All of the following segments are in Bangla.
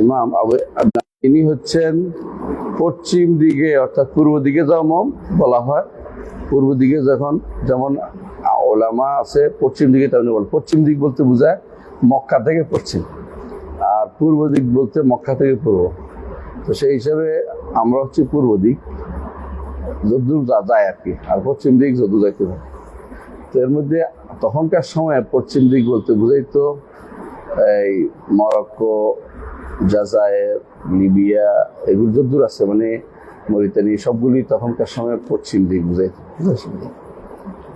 ইমাম ইনি হচ্ছেন পশ্চিম দিকে অর্থাৎ পূর্ব দিকে যেমন বলা হয়, পূর্ব দিকে যখন যেমন ওলামা আছে পশ্চিম দিকে তেমনি বলে। পশ্চিম দিক বলতে বোঝায় মক্কা থেকে পশ্চিম, আর পূর্ব দিক বলতে মক্কা থেকে পূর্ব। তো সেই হিসাবে আমরা হচ্ছে পূর্ব দিক যদ্দূর যায় আর কি, আর পশ্চিম দিক যদ্দূর যাইতে হয়। তো এর মধ্যে তখনকার সময় পশ্চিম দিক বলতে বুঝাইতো এই মরক্কো, জাজায়ের, লিবিয়া, এগুলো যদ্দূর আছে মানে মরিতানি, সবগুলি তখনকার সময় পশ্চিম দিক বুঝাইতো।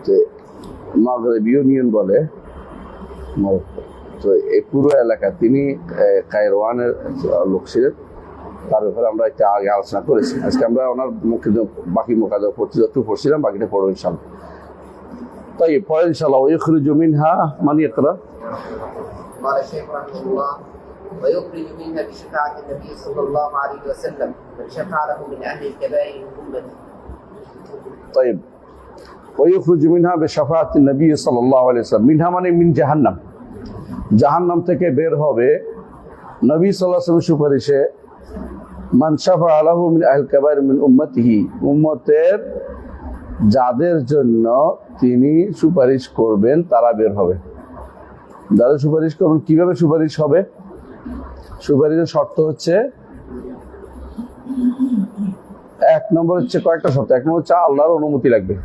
তো মাগরিব ইউনিয়ন বলে মরক্কো। তো এই পুরো এলাকা তিনি কায়রোয়ানের লোক ছিলেন। তার ব্যাপারে আমরা একটা আগে আলোচনা করেছি। আজকে আমরা ওনার মুখে বাকি মোকাদা পড়ছি, যতটুকু পড়ছিলাম বাকিটা পড়ো ইনশাল্লাহ। তাই পরে ইনশাল্লাহ ওয়াইখরিজু মিনহা মান ইয়াকরা। قال الشيخ رحمه الله ويخرج منها بشفاعة النبي صلى الله عليه وسلم من شفع له من أهل الكبائر من أمته. طيب ويخرج منها بشفاعة النبي صلى الله عليه وسلم। মিনহা মানে মিন জাহান্নাম, জাহান্নাম থেকে বের হবে নবী সাল্লাল্লাহু আলাইহি ওয়াসাল্লামের সুপারিশে মান শাফা লাহু মিন আহল কাবাইর মিন উম্মতিহি, উম্মতের যাদের জন্য তিনি সুপারিশ করবেন তারা বের হবে। যাদের সুপারিশ করবেন, কিভাবে সুপারিশ হবে? সুপারিশের শর্ত হচ্ছে এক নম্বর হচ্ছে কয়েকটা শর্ত। এক নম্বর হচ্ছে আল্লাহর অনুমতি লাগবে,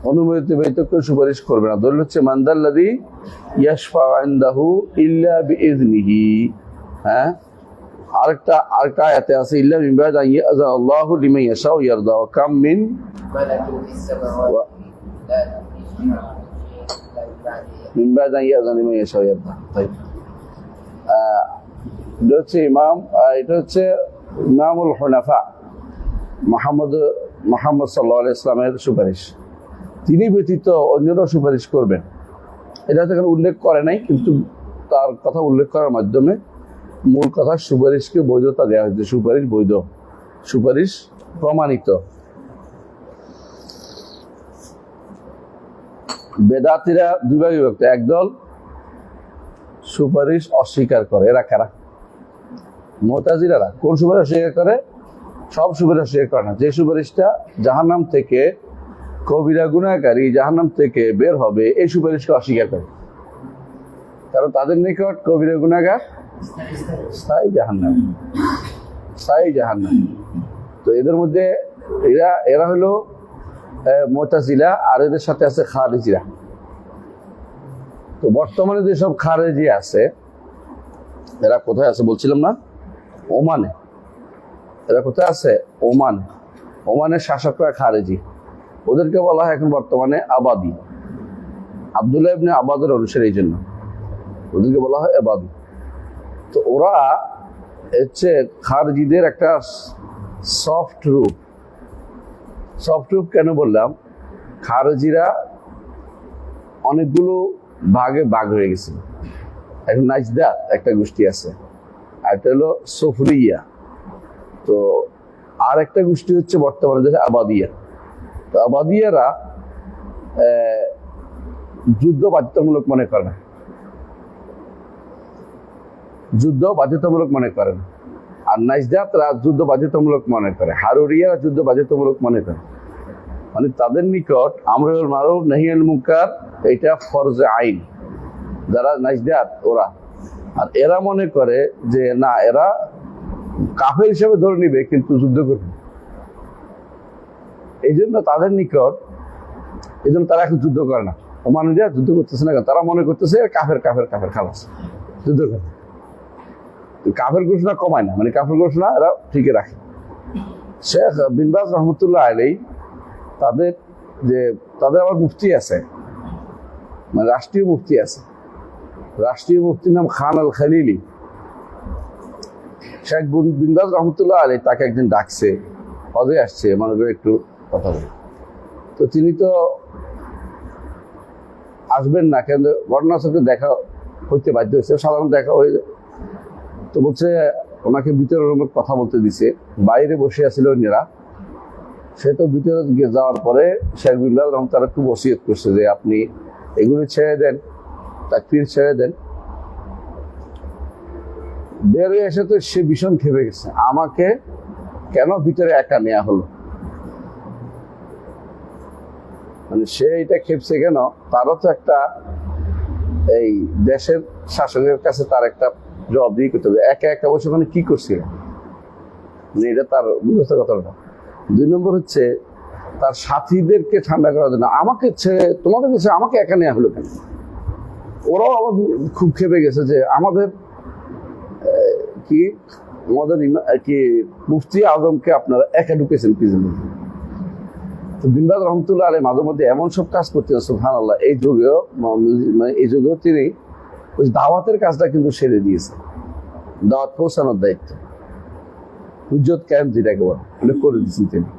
অনুমতি ব্যতীত কেউ সুপারিশ করবে না। দলিল হচ্ছে মানদাল্লাযী ইয়াশফাউ ইনদাহু ইল্লা বিইযনিহি। হ্যাঁ, আরেকটা আয়াতে আছে ইল্লা মিন বা'দি আন ইয়াযা আল্লাহু লিমান ইয়াশাউ ইয়ারদা ওয়া কাম মিন মিন বা'দি আন ইয়াযা লিমান ইয়াশাউ ইয়ারদা। তাই এটা হচ্ছে এটা হচ্ছে ইমামুল হুনাফা মুহাম্মদ সাল্লাল্লাহু আলাইহি ওয়াসাল্লামের সুপারিশ। তিনি ব্যতীত অন্যরা সুপারিশ করবেন, এটা তো এখানে উল্লেখ করে নাই, কিন্তু তার কথা উল্লেখ করার মাধ্যমে মূল কথা সুপারিশকে বৈধতা দেওয়া হয়েছে। সুপারিশ বৈধ, সুপারিশ প্রমাণিত। বেদাতিরা দুই ভাগে বিভক্ত। একদল সুপারিশ অস্বীকার করে, এরা কারা? মুতাজিলারা। কোন সুপারিশ অস্বীকার করে? সব সুপারিশ অস্বীকার করে না। যে সুপারিশটা জাহান্নাম থেকে কবিরা গুনাহগারী জাহান্নাম থেকে বের হবে, এই সুপারিশকে অস্বীকার করে, কারণ তাদের নিকট কবিরা গুনাহগার স্থায়ী জাহান্নাম, স্থায়ী জাহান্নাম। তো এদের মধ্যে এরা হলো মুতাজিলা, আর এদের সাথে আছে খারিজিরা। তো বর্তমানে যেসব খারেজি আছে, এরা কোথায় আছে বলছিলাম না? ওমানে। এরা কোথায় আছে? ওমানে। ওমানের শাসকরা খারেজি, ওদেরকে বলা হয় এখন বর্তমানে আবাদি। আব্দুল্লাহ ইবনে আবাদের অনুসারী, এই জন্য ওদেরকে বলা হয় আবাদি। তো ওরা হচ্ছে খারজিদের একটা সফট রূপ। সফট রূপ কেন বললাম? খারজিরা অনেকগুলো ভাগে ভাগ হয়ে গেছিল। এখন নাজদাত একটা গোষ্ঠী আছে, আর একটা হলো সফরিয়া। তো আর একটা গোষ্ঠী হচ্ছে বর্তমানে যেটা আবাদিয়া। তো আবাদিয়ারা যুদ্ধ বাধ্যতামূলক মনে করে না, যুদ্ধ বাধ্যতামূলক মনে করে না। আর নাজদাতরা যুদ্ধ বাধ্যতামূলক মনে করে, হারুরিয়ারা যুদ্ধ বাধ্যতামূলক মনে করে। মানে তাদের নিকট আমরুল মারুফ নাহিয়াল মুনকার এটা ফরজে আইন, যারা নাজদাত ওরা। আর এরা মনে করে যে না, এরা কাফের হিসেবে ধরে নিবে কিন্তু যুদ্ধ করবে। এই জন্য তাদের নিকট, এই জন্য তারা এখন যুদ্ধ করে না। ওমানিরা যুদ্ধ করতেছে না, তারা মনে করতেছে কাফের কাফের কাফের খালাস, যুদ্ধ করে। কাফের ঘোষণা কমায় না, মানে কাফের ঘোষণা এরা ঠিকই রাখে। শেখ বিন বাজ রহমতুল্লাহ আলাইহি তাদের আবার মুফতি আছে, মানে রাষ্ট্রীয় মুফতি আছে। রাষ্ট্রীয় মুফতির নাম খান আল খালিলি। শেখ বিন বাজ রহমতুল্লাহ আলাইহি তাকে একদিন ডাকছে, হজে আসছে, মনে করে একটু কথা বলে। তো তিনি তো আসবেন না, কেন ঘটনার সাথে দেখা হইতে বাধ্য হয়েছে, সাধারণ দেখা হয়ে। তো বলছে ওনাকে ভিতরে রুমে কথা বলতে দিছে, বাইরে বসে আছিল অন্যরা। সে তো ভিতরে গিয়ে যাওয়ার পরে শেখ বিন বাজ রহমতুল্লাহ একটু ওসিয়ত করছে যে আপনি এগুলি ছেড়ে দেন, তাকফির ছেড়ে দেন, বের হয়ে এসে তো সে ভীষণ খেপে গেছে, আমাকে কেন ভিতরে একা নেওয়া হলো। মানে সে এটা খেপছে কেন, তারও তো একটা এই দেশের শাসকের কাছে তার একটা জবাবদিহি করতে হবে। একা একা বসে মানে কি করছিল, মানে এটা তার বুঝতে কথাটা। 2 নম্বর হচ্ছে তার সাথীদেরকে ঠান্ডা করার জন্য আমাকে ছেড়ে তোমাদের কাছে আমাকে একা নেওয়া হলো কেন। ওরাও আবার খুব খেপে গেছে যে আমাদের কি আমাদের কি মুফতি আজমকে আপনারা একা ঢুকেছেন কি জন্য। তো বিন বাজ রহমতুল্লাহ আলাইহি মাঝে মধ্যে এমন সব কাজ করতেন সুবহানাল্লাহ। এই যুগেও মানে এই যুগেও তিনি ওই দাওয়াতের কাজটা কিন্তু সেরে দিয়েছে, দাওয়াত পৌঁছানোর দায়িত্ব হুজ্জত কায়েম যেটাকে বলে এটা করে দিয়েছেন তিনি,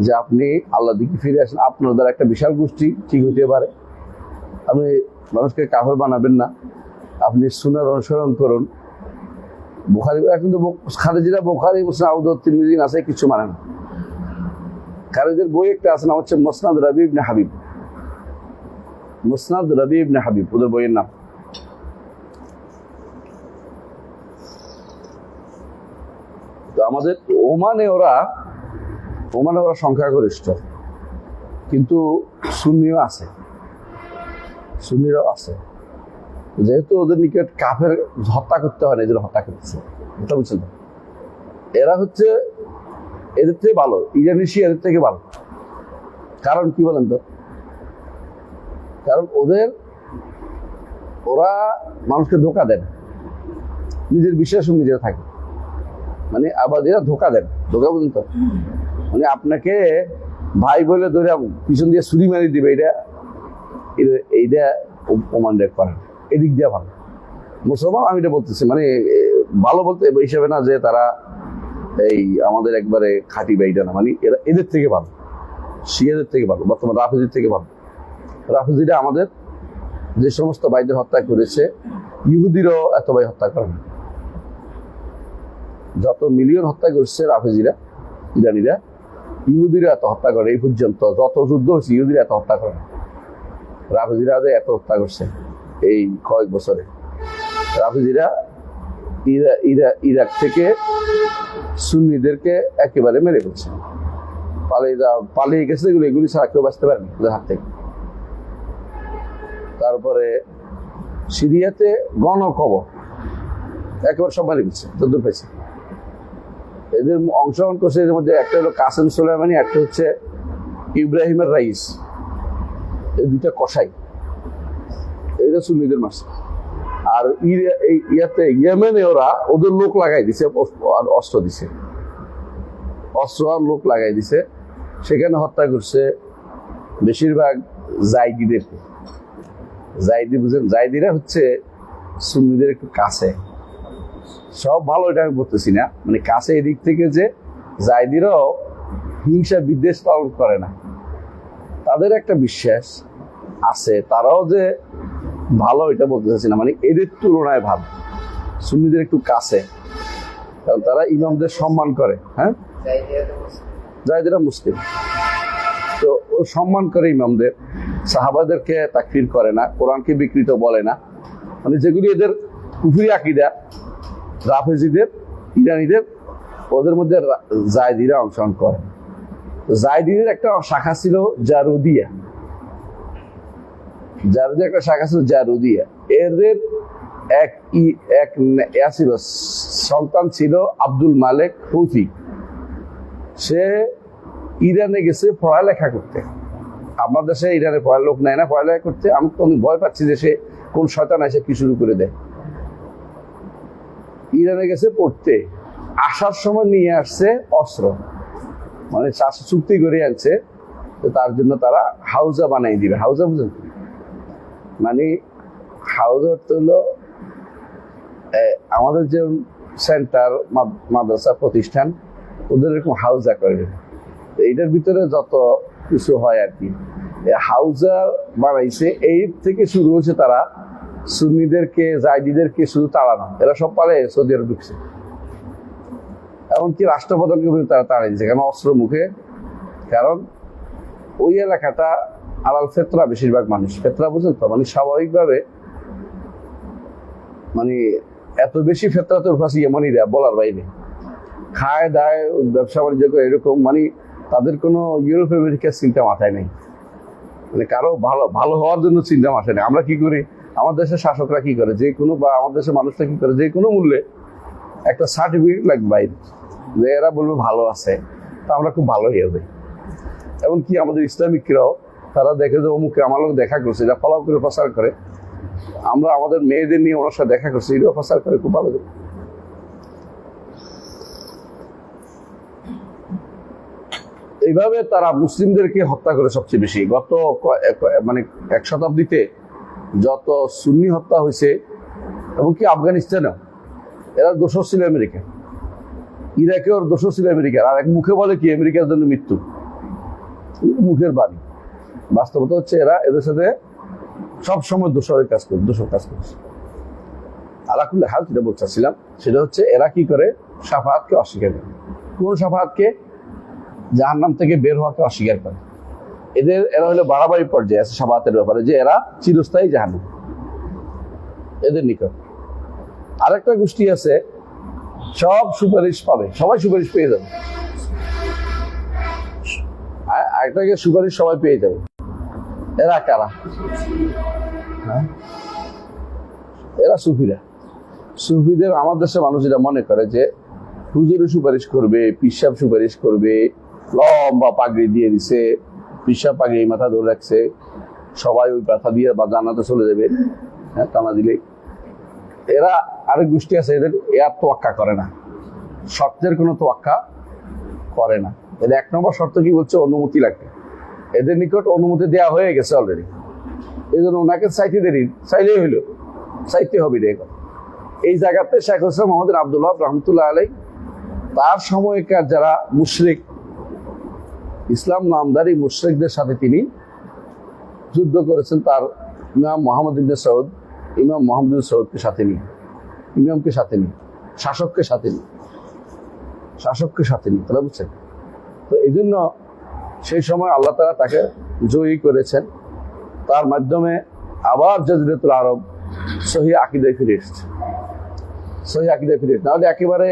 যে আপনি আল্লাহ দিকে ফিরে আসেন। আপনার দ্বারা একটা বিশাল গোষ্ঠী ঠিক হতে পারে, আপনি মানুষকে কাফের বানাবেন না, আপনি সুন্নাহর অনুসরণ করুন। বুখারী কিন্তু খারেজিরা বুখারী মুসলিম আবু দাউদ তিরমিজি আছে কিছু মানে না। খারেজের বই একটা আছে নাম হচ্ছে মুসনাদ রবি ইবনে হাবিব, মুসনাদ রবি ইবনে হাবিব ওদের বইয়ের নাম। তো আমাদের ওমানে ওরা সংখ্যাগরিষ্ঠ, কিন্তু সুন্নিও আছে, সুন্নিরাও আছে। যেহেতু ওদের নিকট কাফের হত্যা করতে হয় না, এদের হত্যা করতেছে, বুঝতে বুঝছেন। এরা হচ্ছে এদের থেকে ভালো, ইরানি শিয়াদের থেকে ভালো। কারণ কি বলেন তো, কারণ ওরা মানুষকে ধোকা দেন, নিজের বিশ্বাস নিজেরা থাকে। মানে আবার এরা ধোকা দেন, ধোকা বুঝেন তো, মানে আপনাকে ভাই বলে ধরে পিছন দিয়ে ছুরি মারি দিবে, এইটা প্রমাণ করেন, এদিক দিয়ে ভালো মুসলমান। আমি এটা বলতেছি মানে ভালো বলতে হিসাবে না যে তারা এই আমাদের একবারে খাঁটি বাইটা না, মানে এরা এদের থেকে ভালো, শিয়াদের থেকে ভালো, বর্তমান রাফেজির থেকে ভালো। রাফেজিরা আমাদের যে সমস্ত ভাইদের হত্যা করেছে, ইহুদিরও এত ভাই হত্যা করে না। যত মিলিয়ন হত্যা করছে রাফেজিরা, ইরানিরা, ইহুদিরা এত হত্যা করে। এই পর্যন্ত যত যুদ্ধ হয়েছে ইহুদিরা এত হত্যা করে না। রাফেজিরা এত হত্যা করছে এই কয়েক বছরে। রাফেজিরা ইরাক থেকে সুন্নিদেরকে একেবারে মেরে ফেলছে, পালিয়ে গেছে। এগুলি ছাড়া কেউ বাঁচতে পারেনি ওদের হাত থেকে। তারপরে সিরিয়াতে গণকবর একেবারে সব মারি ফেলছে, যদ্দূর পাইছে। এদের অংশগ্রহণ করছে, এদের মধ্যে একটা হলো কাসেম সুলাইমানি, একটা হচ্ছে ইব্রাহিমের রাইস, এই দুইটা কসাই, এরা সুন্নিদের মারছে। আর ইয়েমেনে ওরা ওদের লোক লাগাই দিছে, আর অস্ত্র দিছে, অস্ত্র আর লোক লাগাই দিছে। সেখানে হত্যা করছে বেশিরভাগ জাইদিদেরকে। জাইদি বুঝেন, জাইদিরা হচ্ছে সুন্নিদের একটু কাছে, সব ভালো এটা আমি বলতেছি না, মানে কাছে এদিক থেকে যে জাইদিরাও হিংসা বিদ্বেষ পালন করে না, তাদের একটা বিশ্বাস আছে, তারাও যে ভালো এটা বলতে চাচ্ছি না, মানে এদের তুলনায় ভালো, সুন্নিদের একটু কাছে, কারণ তারা ইমামদের সম্মান করে। হ্যাঁ, জাইদিরা মুসলিম, তো ও সম্মান করে ইমামদের, সাহাবাদেরকে তাকফির করে না, কোরআনকে বিকৃত বলে না। মানে যেগুলি এদের কুফরি আকীদা রাফেজিদের, ইরানিদের, ওদের মধ্যে জায়দিরা অংশগ্রহণ করে। জায়দিদের একটা শাখা ছিল জারুদিয়া, জারুদিয়া একটা শাখা ছিল জারুদিয়া। এদের এক ছিল সন্তান ছিল আব্দুল মালেক হৌথি। সে ইরানে গেছে পড়ালেখা করতে। আমার দেশে ইরানে লোক নেয় না পড়ালেখা করতে। আমি তো ভয় পাচ্ছি যে সে কোন শয়তান এসে কি শুরু করে দেয়। ইরানে গেছে পড়তে, আসার সময় নিয়ে আসছে অস্ত্র, মানে চুক্তি করে আনছে তার জন্য তারা হাউজা বানাই দিবে। হাউজা বুঝেন, মানে হাউজা হলো আমাদের যে সেন্টার মাদ্রাসা প্রতিষ্ঠান, ওদের এরকম হাউজা করে। এইটার ভিতরে যত কিছু হয় আর কি, হাউজা বানাইছে। এই থেকে শুরু হয়েছে তারা সুন্নিদেরকে, জাইদিদেরকে শুধু তাড়ানো, এরা সব পারে সৌদি আরব ঢুকছে। এমনকি রাষ্ট্রপ্রধানকে তারা তাড়াই দিচ্ছে, কেন অস্ত্র মুখে। কারণ ওই এলাকাটা আলাল ফেতরা, বেশিরভাগ মানুষ ফেতরা বুঝেন তো, মানে স্বাভাবিকভাবে মানে এত বেশি ফেতরাতুল ফাসি ইমানিরা বলার বাইরে, খায় দায় ব্যবসা বাণিজ্য করে এরকম, মানে তাদের কোনো ইউরোপ আমেরিকার চিন্তা মাথায় নেই, মানে কারো ভালো ভালো হওয়ার জন্য চিন্তা মাথায় নেই। আমরা কি করি, আমার দেশের শাসকরা কি করে, যে কোনো বা আমার দেশের মানুষরা কি করে, যে কোনো মূল্যে একটা সার্টিফিকেট লাগবে বাইরে, যে এরা বলবে ভালো আছে, তা আমরা খুব ভালো হয়ে যাবে। এমনকি আমাদের ইসলামিকরাও তারা দেখে যে অমুকে আমার লোক দেখা করছে, এটা ফলো করে প্রচার করে, আমরা আমাদের মেয়েদের নিয়ে ওনার সাথে দেখা করছি, এটাও প্রচার করে খুব ভালো করে। এইভাবে তারা মুসলিমদেরকে হত্যা করে সবচেয়ে বেশি। গত মানে 1 শতাব্দীতে যত সুন্নি হত্যা হয়েছে, এমনকি আফগানিস্তানেও এরা দোষর ছিল আমেরিকা, ইরাকেও দোষর ছিল আমেরিকার। আর এক মুখে বলে কি আমেরিকার জন্য মৃত্যু, মুখের বাণী। বাস্তবতা হচ্ছে এরা এদের সাথে সবসময় দোষরের কাজ করে, দোষর কাজ করছে। আলাকুল্লাহ হাল যেটা বলছিলাম সেটা হচ্ছে এরা কি করে, শাফাআতকে অস্বীকার করে। কোন শাফাআতকে? জাহান্নাম থেকে বের হওয়াকে অস্বীকার করে। এরা হলো বাড়াবাড়ি পর্যায়ে আছে শাফাআতের ব্যাপারে, যে এরা চিরস্থায়ী জাহান্নাম এদের নিকট। আরেকটা গোষ্ঠী আছে, সব সুপারিশ পাবে, সবাই সুপারিশ পেয়ে যাবে। আরেকটাকে সুপারিশ সবাই পেয়ে যাবে। এরা কারা? হ্যাঁ, এরা সুফিরা। সুফিদের আমার দেশের মানুষ এটা মনে করে যে হুজুরে সুপারিশ করবে, পিসাব সুপারিশ করবে, লম্বা পাগড়ি দিয়ে দিছে, পিসাব পাগড়ি মাথা ধরে রাখছে, সবাই ওই ব্যথা দিয়ে বা জান্নাতে চলে যাবে, হ্যাঁ, টানা দিলে। এরা আরেক গোষ্ঠী আছে, এদের এর তোয়াক্কা করে না, শর্তের কোনো তোয়াক্কা করে না। এদের 1 নম্বর শর্ত কি বলছে? অনুমতি লাগবে। এদের নিকট অনুমতি দেওয়া হয়ে গেছে অলরেডি, এই জন্য ওনাকে চাইতে দেরি, চাইলেই হইল, চাইতে হবে রে। এই জায়গাতে শেখ হোসেন মোহাম্মদ আব্দুল ওয়াহাব রহমতুল্লাহ আলাই তার সময়কার যারা মুশরিক, ইসলাম নামধারী মুশরিকদের সাথে তিনি যুদ্ধ করেছেন। তার ইমাম মোহাম্মদ ইবনে সৌদ, ইমাম মোহাম্মদ ইবনে সৌদকে সাথে নিয়ে, ইমামকে সাথে নিয়ে, শাসককে সাথে নিয়ে, শাসককে সাথে নিয়ে, তারা বুঝছেন। তো এই জন্য সেই সময় আল্লাহ তাআলা তাকে জয়ী করেছেন, তার মাধ্যমে আবার জাজিরাতুল আরব সহি আকীদায় ফিরে এসেছে, সহি আকীদায় ফিরে এসেছে। নাহলে একেবারে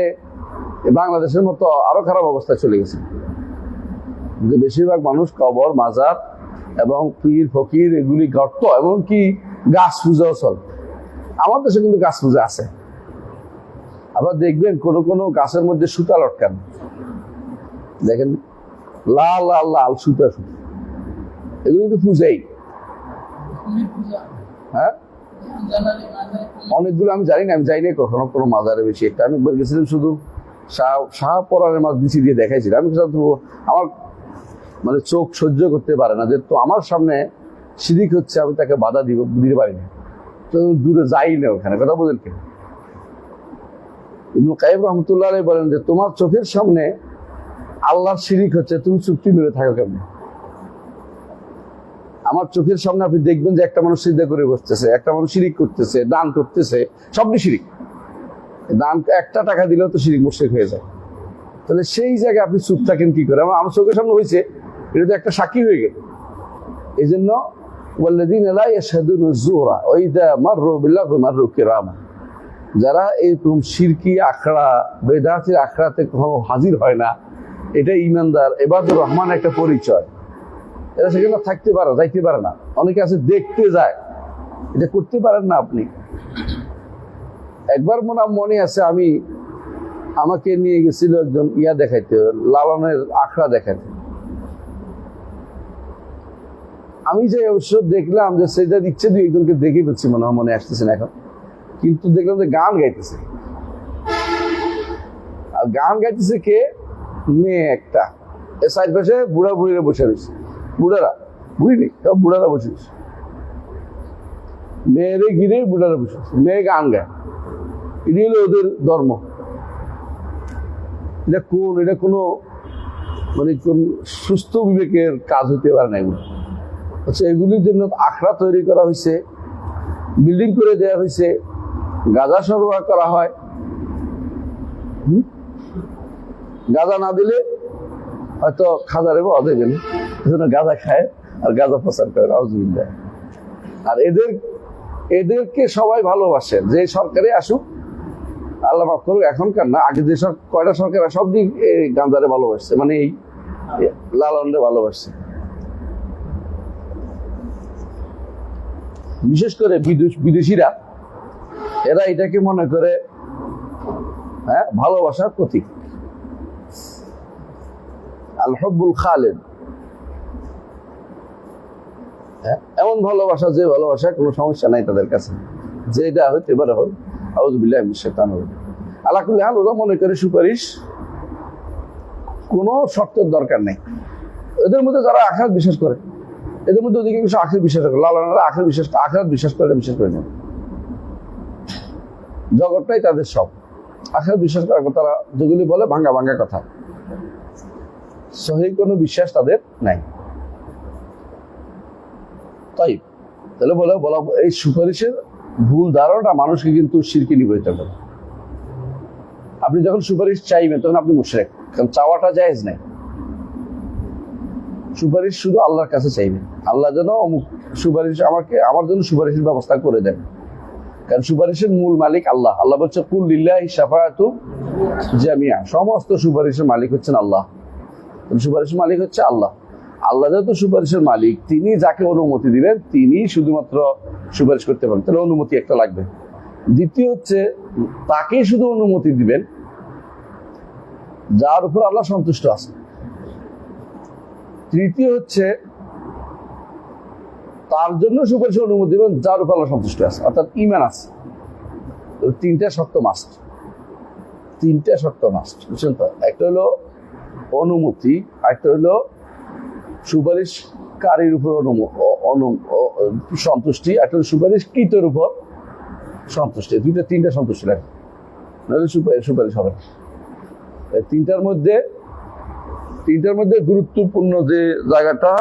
বাংলাদেশের মতো আরো খারাপ অবস্থায় চলে গেছে, যে বেশিরভাগ মানুষ কবর, মাজার এবং পীর ফকির এগুলি গর্ত, এমনকি গাছ পূজাও চলে। আমার দেশে কিন্তু গাছ পূজা আছে। আবার দেখবেন কোন কোন গাছের মধ্যে সুতা লটকান, দেখেন লাল লাল লাল সুতা, সুতা, এগুলো কিন্তু পূজাই। হ্যাঁ, অনেকগুলো আমি জানি না, আমি যাই না কখনো কোনো মাজারে বেশি। একটা আমি গেছিলাম শুধু শাহপরানের মাছ বিচি দিয়ে দেখাইছিলাম। আমি আমার মানে চোখ সহ্য করতে পারে না যে তো আমার সামনে শিরিক হচ্ছে, আমি তাকে বাধা দিতে পারি না, তো দূরে যাই না ওখানে। কথা বলেন কেন? ইবনে কাইয়িম রাহমাতুল্লাহ আলাইহি বলেন যে তোমার চোখের সামনে আল্লাহর শিরিক হচ্ছে, তুমি চুক্তি মেরে থাকো কেমন? আমার চোখের সামনে আপনি দেখবেন যে একটা মানুষ সিজদা করে বসতেছে, একটা মানুষ শিরিক করতেছে, দান করতেছে, সবই শিরিক। দান 1 টাকা দিলেও তো শিরিক, মুশরিক হয়ে যায়। তাহলে সেই জায়গায় আপনি চুপ থাকেন কি করে? আমার চোখের সামনে হয়েছে, এটা তো একটা সাক্ষী হয়ে গেল। এই জন্য ওয়াল্লাযীনা লা ইয়াশহাদুনা যুরা ওয়া ইযা মাররু বিল্লাহি মাররু কিরামা, যারা এই শিরকি আখড়া বেদাতের আখড়াতে কখনো হাজির হয় না, এটা ঈমানদার ইবাদুর রহমান একটা পরিচয়। এরা সেখানে থাকতে পারে, যাইতে পারে না। অনেকে আছে দেখতে যায়, এটা করতে পারেন না আপনি। একবার মনে আছে, আমাকে নিয়ে গেছিল একজন ইয়া দেখাইতে, লালনের আখড়া দেখাইতে। আমি যে অবশ্য দেখলাম যে সেটা ইচ্ছে 2-1জনকে দেখে ফেলছি, মনে আসতেছে না এখন, কিন্তু দেখলাম যে গান গাইতেছে। আর গান গাইতেছে কে? মেয়ে একটা, এ সাইড পাশে বুড়া বুড়িরা বসে রয়েছে, বুড়ারা, বুড়ি নেই, সব বুড়ারা বসে রয়েছে, মেয়েরে ঘিরে বুড়ারা বসে রয়েছে, মেয়ে গান গায়। এটি হলো ওদের ধর্ম। এটা কোনো মানে কোন সুস্থ বিবেকের কাজ হতে পারে না। এগুলো আচ্ছা, এগুলির জন্য আখড়া তৈরি করা হয়েছে, বিল্ডিং করে দেওয়া হয়েছে, গাঁজা সরবরাহ করা হয়। গাঁজা না দিলে হয়তো খাজা রেবা দেবে না, এজন্য গাঁজা খায় আর গাঁজা প্রচার করে, আউযুবিল্লাহ। আর এদেরকে সবাই ভালোবাসে, যে সরকারে আসুক আল্লাহ মাফ করুক, এখনকার না, আগে যে সব কয়টা সরকার সব দিক গাঞ্জারে ভালোবাসছে, মানে এই লালনরে ভালোবাসছে। বিশেষ করে বিদেশিরা, এরা এটাকে মনে করে হ্যাঁ ভালোবাসার প্রতীক, আল হুব্বুল খালিদ। এমন ভালোবাসা, যে ভালোবাসা কোনো সমস্যা নাই তাদের কাছে, যে এটা হইতে পারে হোক। আউযুবিল্লাহি মিনাশ শাইতানির রাজিম। আলা কুল্লি হাল, ওরা মনে করে সুপারিশ কোনো শর্তের দরকার নেই। এদের মধ্যে যারা আখিরাত বিশ্বাস করে, এদের মধ্যে ওদিকে কিছু আখিরাত বিশ্বাস করে, লালনারা আখিরাত বিশ্বাস করে না। জগৎটাই তাদের সব আখিরাত বিশ্বাস করার কথা, তারা যেগুলি বলে ভাঙ্গা ভাঙ্গা কথা, সহি কোনো বিশ্বাস তাদের নাই। তাই তাহলে বলা এই সুপারিশের ভুল ধারণা মানুষকে কিন্তু শিরকে নিবৃত্ত করে। আপনি যখন সুপারিশ চাইবেন তখন আপনি মুশরিক, কারণ চাওয়াটা জায়েজ নাই। সুপারিশ শুধু আল্লাহর কাছে চাইবেন, আল্লাহ যেন সুপারিশ আমার জন্য সুপারিশের ব্যবস্থা করে দেন, কারণ সুপারিশের মূল মালিক আল্লাহ। আল্লাহ বলছে কুল লিল্লাহি শাফাআতু জামিআ, সমস্ত সুপারিশের মালিক হচ্ছেন আল্লাহ। সুপারিশের মালিক হচ্ছে আল্লাহ। আল্লাহ যেহেতু সুপারিশের মালিক, তিনি যাকে অনুমতি দিবেন তিনি শুধুমাত্র সুপারিশ করতে পারেন, তাহলে অনুমতি একটা লাগবে। দ্বিতীয় হচ্ছে তাকে শুধু অনুমতি দিবেন যার উপর আল্লাহ সন্তুষ্ট আছে। তৃতীয় হচ্ছে তার জন্য সুপারিশের অনুমতি দিবেন যার উপর আল্লাহ সন্তুষ্ট আছে, অর্থাৎ ঈমান আছে। তিনটা শর্ত মাস্ট, বুঝছেন তো? একটা হলো অনুমতি, একটা হলো সুপারিশকারীর উপর সন্তুষ্টি, একটা হলো সুপারিশকৃতের উপর সন্তুষ্টি। তিনটা সন্তুষ্টি লাগে, নাহলে সুপারিশ হবে না। তিনটার মধ্যে গুরুত্বপূর্ণ যে জায়গাটা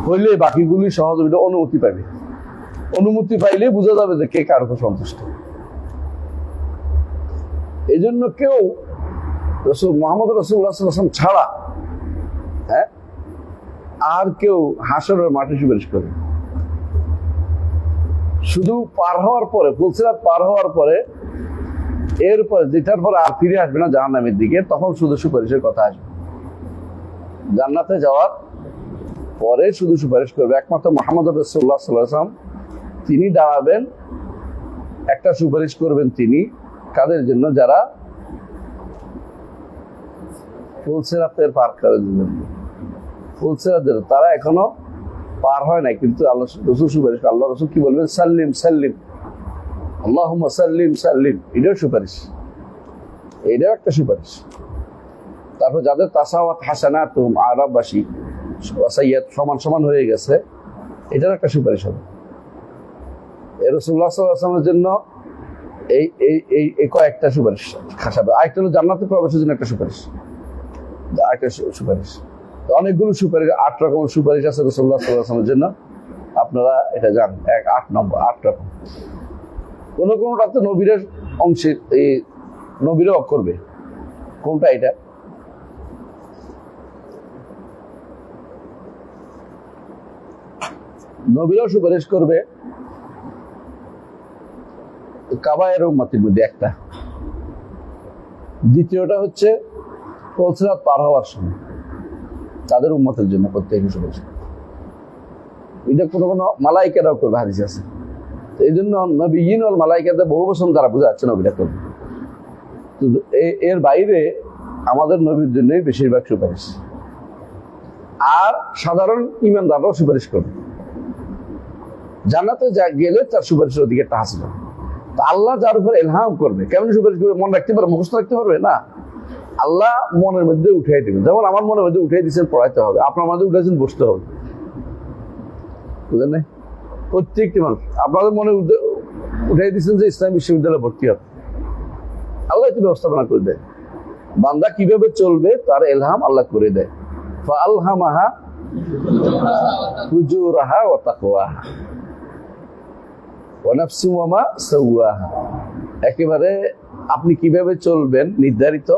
হইলে বাকিগুলি সহযোগিতা অনুমতি পাবে। অনুমতি পাইলে বোঝা যাবে যে কে কার উপর সন্তুষ্ট। এই জন্য কেউ মুহাম্মদ রাসূলুল্লাহ সাল্লাল্লাহু আলাইহি ওয়াসাল্লাম ছাড়া আর কেউ হাসরের মাঠে সুপারিশ করে শুধু পার হওয়ার পরে, ফুলসিরাত পার হওয়ার পরে, এরপরে যেটার পরে আর ফিরে আসবে না জাহান্নামের দিকে, তখন শুধু সুপারিশের কথা আসবে। জান্নাতে যাওয়ার পরে শুধু সুপারিশ করবে একমাত্র মুহাম্মদ রাসূলুল্লাহ সাল্লাল্লাহু আলাইহি ওয়াসাল্লাম। তিনি দাঁড়াবেন, একটা সুপারিশ করবেন তিনি কাদের জন্য? যারা ফুলসিরাতের পার করে দিবেন। ফুলসিরাতের তারা এখনো পার হয় নাই, কিন্তু আল্লাহ রসুল সুপারিশ, আল্লাহ রসুল কি বলবেন? সাল্লিম সাল্লিম, আল্লাহুম্মা সাল্লিম সাল্লিম। এটাও সুপারিশ, এটাও একটা সুপারিশ। তারপর যাদের তাসাওয়াত হাসানাতুহুম, আরববাসী সাইয়্যাত সমান হয়ে গেছে, এটার একটা সুপারিশ হবে। এই রাসূলুল্লাহ সাল্লাল্লাহু আলাইহি ওয়াসাল্লামের জন্য এই কয়েকটা সুপারিশ খাসাবে। আরেকটা হলো জান্নাতে প্রবেশের জন্য একটা সুপারিশ, আরেকটা সুপারিশ। অনেকগুলো সুপারিশ, 8 রকমের সুপারিশ আছে রাসূলুল্লাহ সাল্লাল্লাহু আলাইহি ওয়াসাল্লামের জন্য। আপনারা এটা জানেন, 8 রকম। কোনটাতে নবীর অংশে, এই নবীরও করবে। কোনটা এটা? নবীরও সুপারিশ করবে কাবায়ের উম্মতের মধ্যে একটা। দ্বিতীয়টা হচ্ছে ফুলসিরাত পার হওয়ার সময় তাদের উম্মতের জন্য প্রত্যেকের সুপারিশ। এটা কোনো মালাইকারাও করবে, হাদিসে আছে। এই জন্য নবিয়্যিন ওয়াল মালাইকাতে বহু বছর তারা বোঝা যাচ্ছে নবীরা করবে। এর বাইরে আমাদের নবীর জন্যই বেশিরভাগ সুপারিশ। আর সাধারণ ঈমানদাররাও সুপারিশ করবে। জান্নাতে গেলে তার সুপারিশের অধিকারটা হাসিল। আল্লাহ যার উপর ইলহাম করবে, কেমন সুপারিশ করবে? মনে রাখতে পারবে, মুখস্থ রাখতে পারবে না। আল্লাহ মনের মধ্যে উঠাই দেবেন। যেমন আমার মনের মধ্যে উঠাই দিচ্ছেন পড়াইতে হবে, আপনার মধ্যে উঠেছেন বসতে হবে। বুঝলেন না? প্রত্যেকটি মানুষ আপনাদের মনে উঠাই দিচ্ছেন যে ইসলাম বিশ্ববিদ্যালয়ে ভর্তি হবে। আল্লাহ একটু ব্যবস্থাপনা করে দেয়। বান্দা কিভাবে চলবে তার ইলহাম আল্লাহ করে দেয়। ফাআলহামাহা ফুজুরাহা ওয়া তাকওয়াহা ওয়া নাফসিন ওয়া মা সাওয়াহা। একেবারে আপনি কিভাবে চলবেন নির্ধারিত,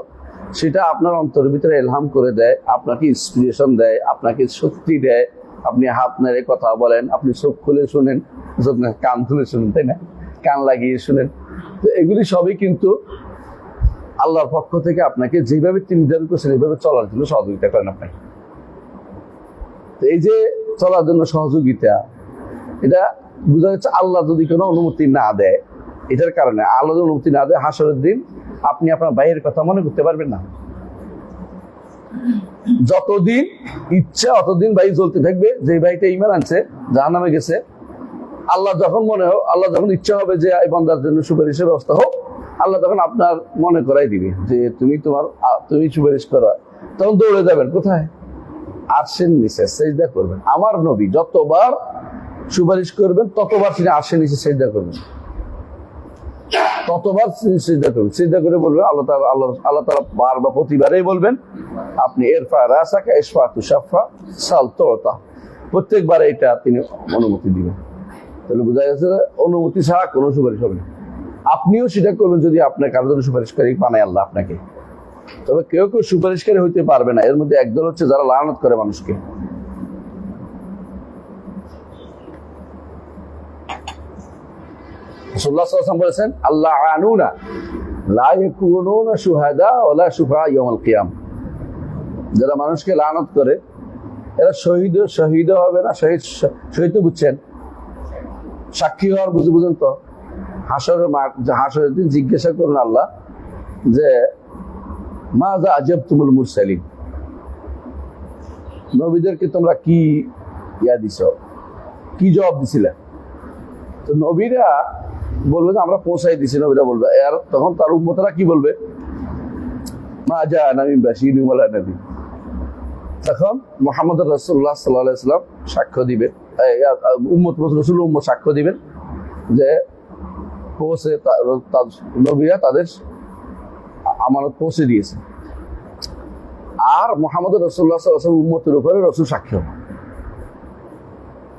সেটা আপনার অন্তরের ভিতরে ইলহাম করে দেয়, আপনাকে ইন্সপিরেশন দেয়, আপনাকে শক্তি দেয়। আপনি হাত নেড়ে কথা বলেন, আপনি চোখ খুলে শুনেন, কান খুলে শুনেন, তাই না? কান লাগিয়ে শুনেন। তো এগুলি সবই কিন্তু আল্লাহর পক্ষ থেকে আপনাকে যেভাবে তিনি নির্ধারণ করছেন এইভাবে চলার জন্য সহযোগিতা করেন আপনাকে। তো এই যে চলার জন্য সহযোগিতা, এটা বোঝা যাচ্ছে আল্লাহ যদি কোনো অনুমতি না দেয়, এটার কারণে আল্লাহ যদি অনুমতি না দেয়, হাসরের দিন আপনি আপনার ভাইয়ের কথা মনে করতে পারবেন না। যতদিন ইচ্ছা অতদিন ভাই জ্বলতে থাকবে, যে ভাইটা ঈমান আনছে জাহান্নামে গেছে, আল্লাহ যখন আল্লাহ যখন ইচ্ছা হবে যে এই বান্দার জন্য সুপারিশের ব্যবস্থা হোক, আল্লাহ তখন আপনার মনে করাই দিবে যে তুমি সুপারিশ করো, তখন দৌড়ে যাবেন কোথায়? আরশের নিচে সেজদা করবেন। আমার নবী যতবার সুপারিশ করবেন ততবার তিনি আরশের নিচে সেজদা করবেন, ততবার তিনি সেজদা করবেন। সেজদা করে বলবেন আল্লাহ তাআলা বারবার প্রতিবারেই বলবেন আপনি এরফা রাসাকা ইশফা তুশাফা সাল তুতা, প্রত্যেকবার এটা তিনি অনুমতি দিবেন। তাহলে বোঝা গেছে অনুমতি ছাড়া কোনো সুপারিশ হবে না। আপনিও সেটা করবেন যদি আপনার কারোর জন্য সুপারিশকারী বানায় আল্লাহ আপনাকে। তবে কেউ কেউ সুপারিশকারী হইতে পারবে না। এর মধ্যে একদল হচ্ছে যারা লানত করে মানুষকে। রাসূলুল্লাহ সাল্লাল্লাহু আলাইহি ওয়াসাল্লাম বলেছেন আল্লাহ আনুনা লা ইয়াকুনুনা শুহাদা ওয়ালা শুফা ইয়াউমাল কিয়াম। যারা মানুষকে লানত করে এরা শহীদ হবে না। শহীদ তো বুঝছেন, সাক্ষী হওয়ার বুঝেন তো। হাসরের দিন জিজ্ঞাসা করুন আল্লাহ যে মাযা আজাবতুমুল মুরসালিন, নবীদেরকে তোমরা কি দিছো, কি জবাব দিছিলে? তো নবীরা বলবে আমরা পৌঁছাই দিছি। নবীরা বলবে, আর তখন তার উম্মতরা কি বলবে? মা জাআনা মিন বাশীরিন ওয়ালা নাযীর। তখন মুহাম্মদ রাসূলুল্লাহ সাল্লাল্লাহু আলাইহি ওয়াসাল্লাম সাক্ষ্য দিবে, রাসূল উম্মত সাক্ষ্য দিবেন যে নবীরা তাদের আমানত পৌঁছে দিয়েছে। আর মুহাম্মদ রাসূলুল্লাহ সাল্লাল্লাহু আলাইহি ওয়াসাল্লাম উম্মতের উপরে রাসূল সাক্ষ্য।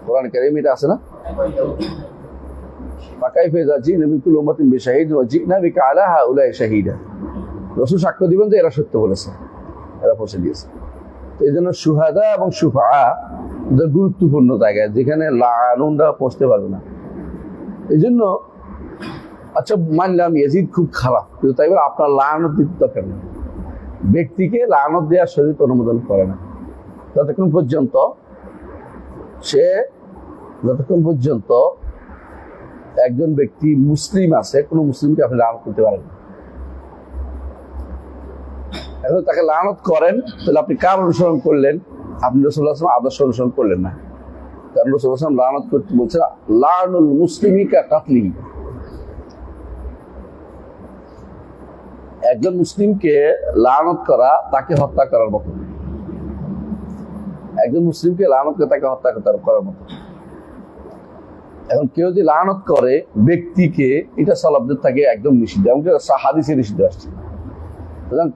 কোরআন কারীমে এটা আছে না? ফাকাইফা ইযা জিনা মিন কুল্লি উম্মাতিন বিশাহিদিন ওয়া জিনা বিকা আলা হাউলাই শাহীদা। রাসূল সাক্ষ্য দিবেন যে এরা সত্য বলেছে, এরা পৌঁছে দিয়েছে। তো এই জন্য শুহাদা এবং শুফা গুরুত্বপূর্ণ জায়গায়, যেখানে লানুনরা পৌঁছতে পারবে না। এই জন্য আচ্ছা মানলাম ইয়াজিদ খুব খারাপ, কিন্তু তাই বলে আপনার লানত দিতে দরকার নেই। ব্যক্তিকে লানত দেওয়ার শরীয়ত অনুমোদন করে না যতক্ষণ পর্যন্ত একজন ব্যক্তি মুসলিম আছে, কোনো মুসলিমকে আপনি লানত করতে পারেন না। এখন তাকে লানত করেন, তাহলে আপনি কার অনুসরণ করলেন? আপনি রাসূলুল্লাহ সাল্লাল্লাহু আলাইহি ওয়াসাল্লাম আদর্শ অনুসরণ করলেন না। কারণ রাসূলুল্লাহ সাল্লাল্লাহু আলাইহি ওয়াসাল্লাম লানত করতে বলছে লানুল মুসলিমি কা কাতলি। একজন মুসলিমকে লানত করা তাকে হত্যা করার মতো। একজন মুসলিমকে লানত করে তাকে হত্যা করার মতো। এখন কেউ যদি লানত করে ব্যক্তিকে, এটা সালাফদের থাকে একদম নিষিদ্ধ, এমনকি হাদিসে নিষিদ্ধ আসছে।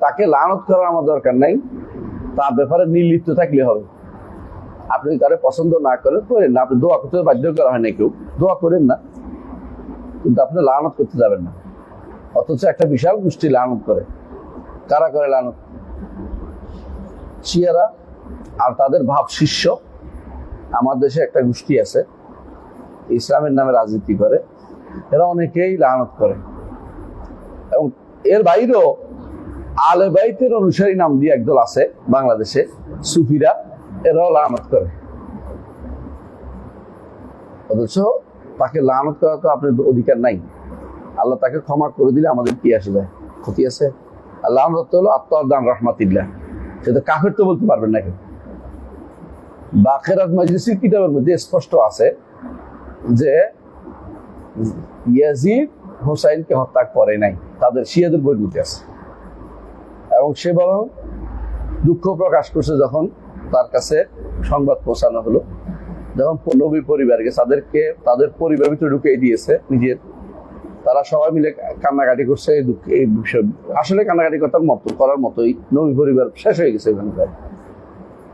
তাকে লানত করার আমার দরকার নাই, তার ব্যাপারে নির্লিপ্ত থাকলে হবে। আপনি তারে পছন্দ না করেন না, আপনি দোয়া করতে বাধ্য করা হয় না, কেউ দোয়া করেন না, কিন্তু আপনি লানত করতে যাবেন না। অথচ একটা বিশাল গোষ্ঠী লানত করে। কারা করে লানত? শিয়ারা আর তাদের ভাব শিষ্য। আমার দেশে একটা গোষ্ঠী আছে, ইসলামের নামে রাজনীতি করে, এরা অনেকেই লানত করে। এবং এর বাইরেও আলে বাইতের অনুসারী নাম দিয়ে একদল আছে বাংলাদেশে, সুফিরা, এরাও লানত করে। অথচ তাকে লানত করা তো আপনার অধিকার নাই। আল্লাহ তাকে ক্ষমা করে দিলে আমাদের কি আসবে? ক্ষতি আছে? আল্লাহ হলো আত্মাদান রহমাতিল্লাহ, সেটা কাফের তো বলতে পারবেন না কেউ। বাকেরাত মাজলিসির কিতাবের মধ্যে স্পষ্ট আছে যে ইয়াজিদ হুসাইনকে হত্যা করে নাই, তাদের শিয়াদের বইয়ের মধ্যে আছে। এবং সে বরং দুঃখ প্রকাশ করছে যখন তার কাছে সংবাদ পৌঁছানো হলো, যখন নবী পরিবারকে তাদের পরিবার ভিতরে ঢুকিয়ে দিয়েছে নিজের, তারা সবাই মিলে কান্নাকাটি করছে। এই বিষয় আসলে কান্নাকাটি করার মতোই, নবী পরিবার শেষ হয়ে গেছে ওখানকার।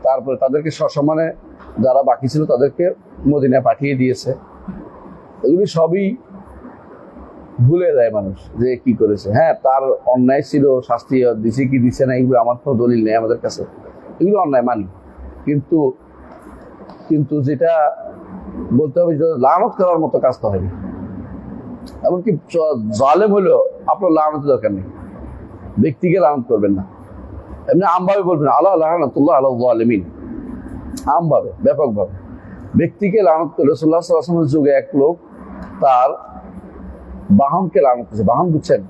তারপরে তাদেরকে সসম্মানে যারা বাকি ছিল তাদেরকে মদিনায় পাঠিয়ে দিয়েছে। এগুলি সবই ভুলে যায় মানুষ যে কি করেছে। হ্যাঁ, তার অন্যায় ছিল, শাস্তি দিছে কি দিছে না এগুলো আমার কোনো দলিল নেই আমাদের কাছে, এগুলো অন্যায় মানি। কিন্তু যেটা বলতে হবে, লানত করার মতো কাজ তো হয়নি। এমনকি জালেম হলেও আপনার লানত দরকার নেই। ব্যক্তিকে লানত করবেন না। এমনি আমভাবে বলবেন আল্লাহ লানাতুল্লাহ আলা যালিমিন, আমভাবে ব্যাপকভাবে। ব্যক্তিকে লানত করে রাসূলুল্লাহ সাল্লাল্লাহু আলাইহি ওয়াসাল্লামের যুগে এক লোক তার বাহনকে লানত করেছে। বাহন বুঝছেন,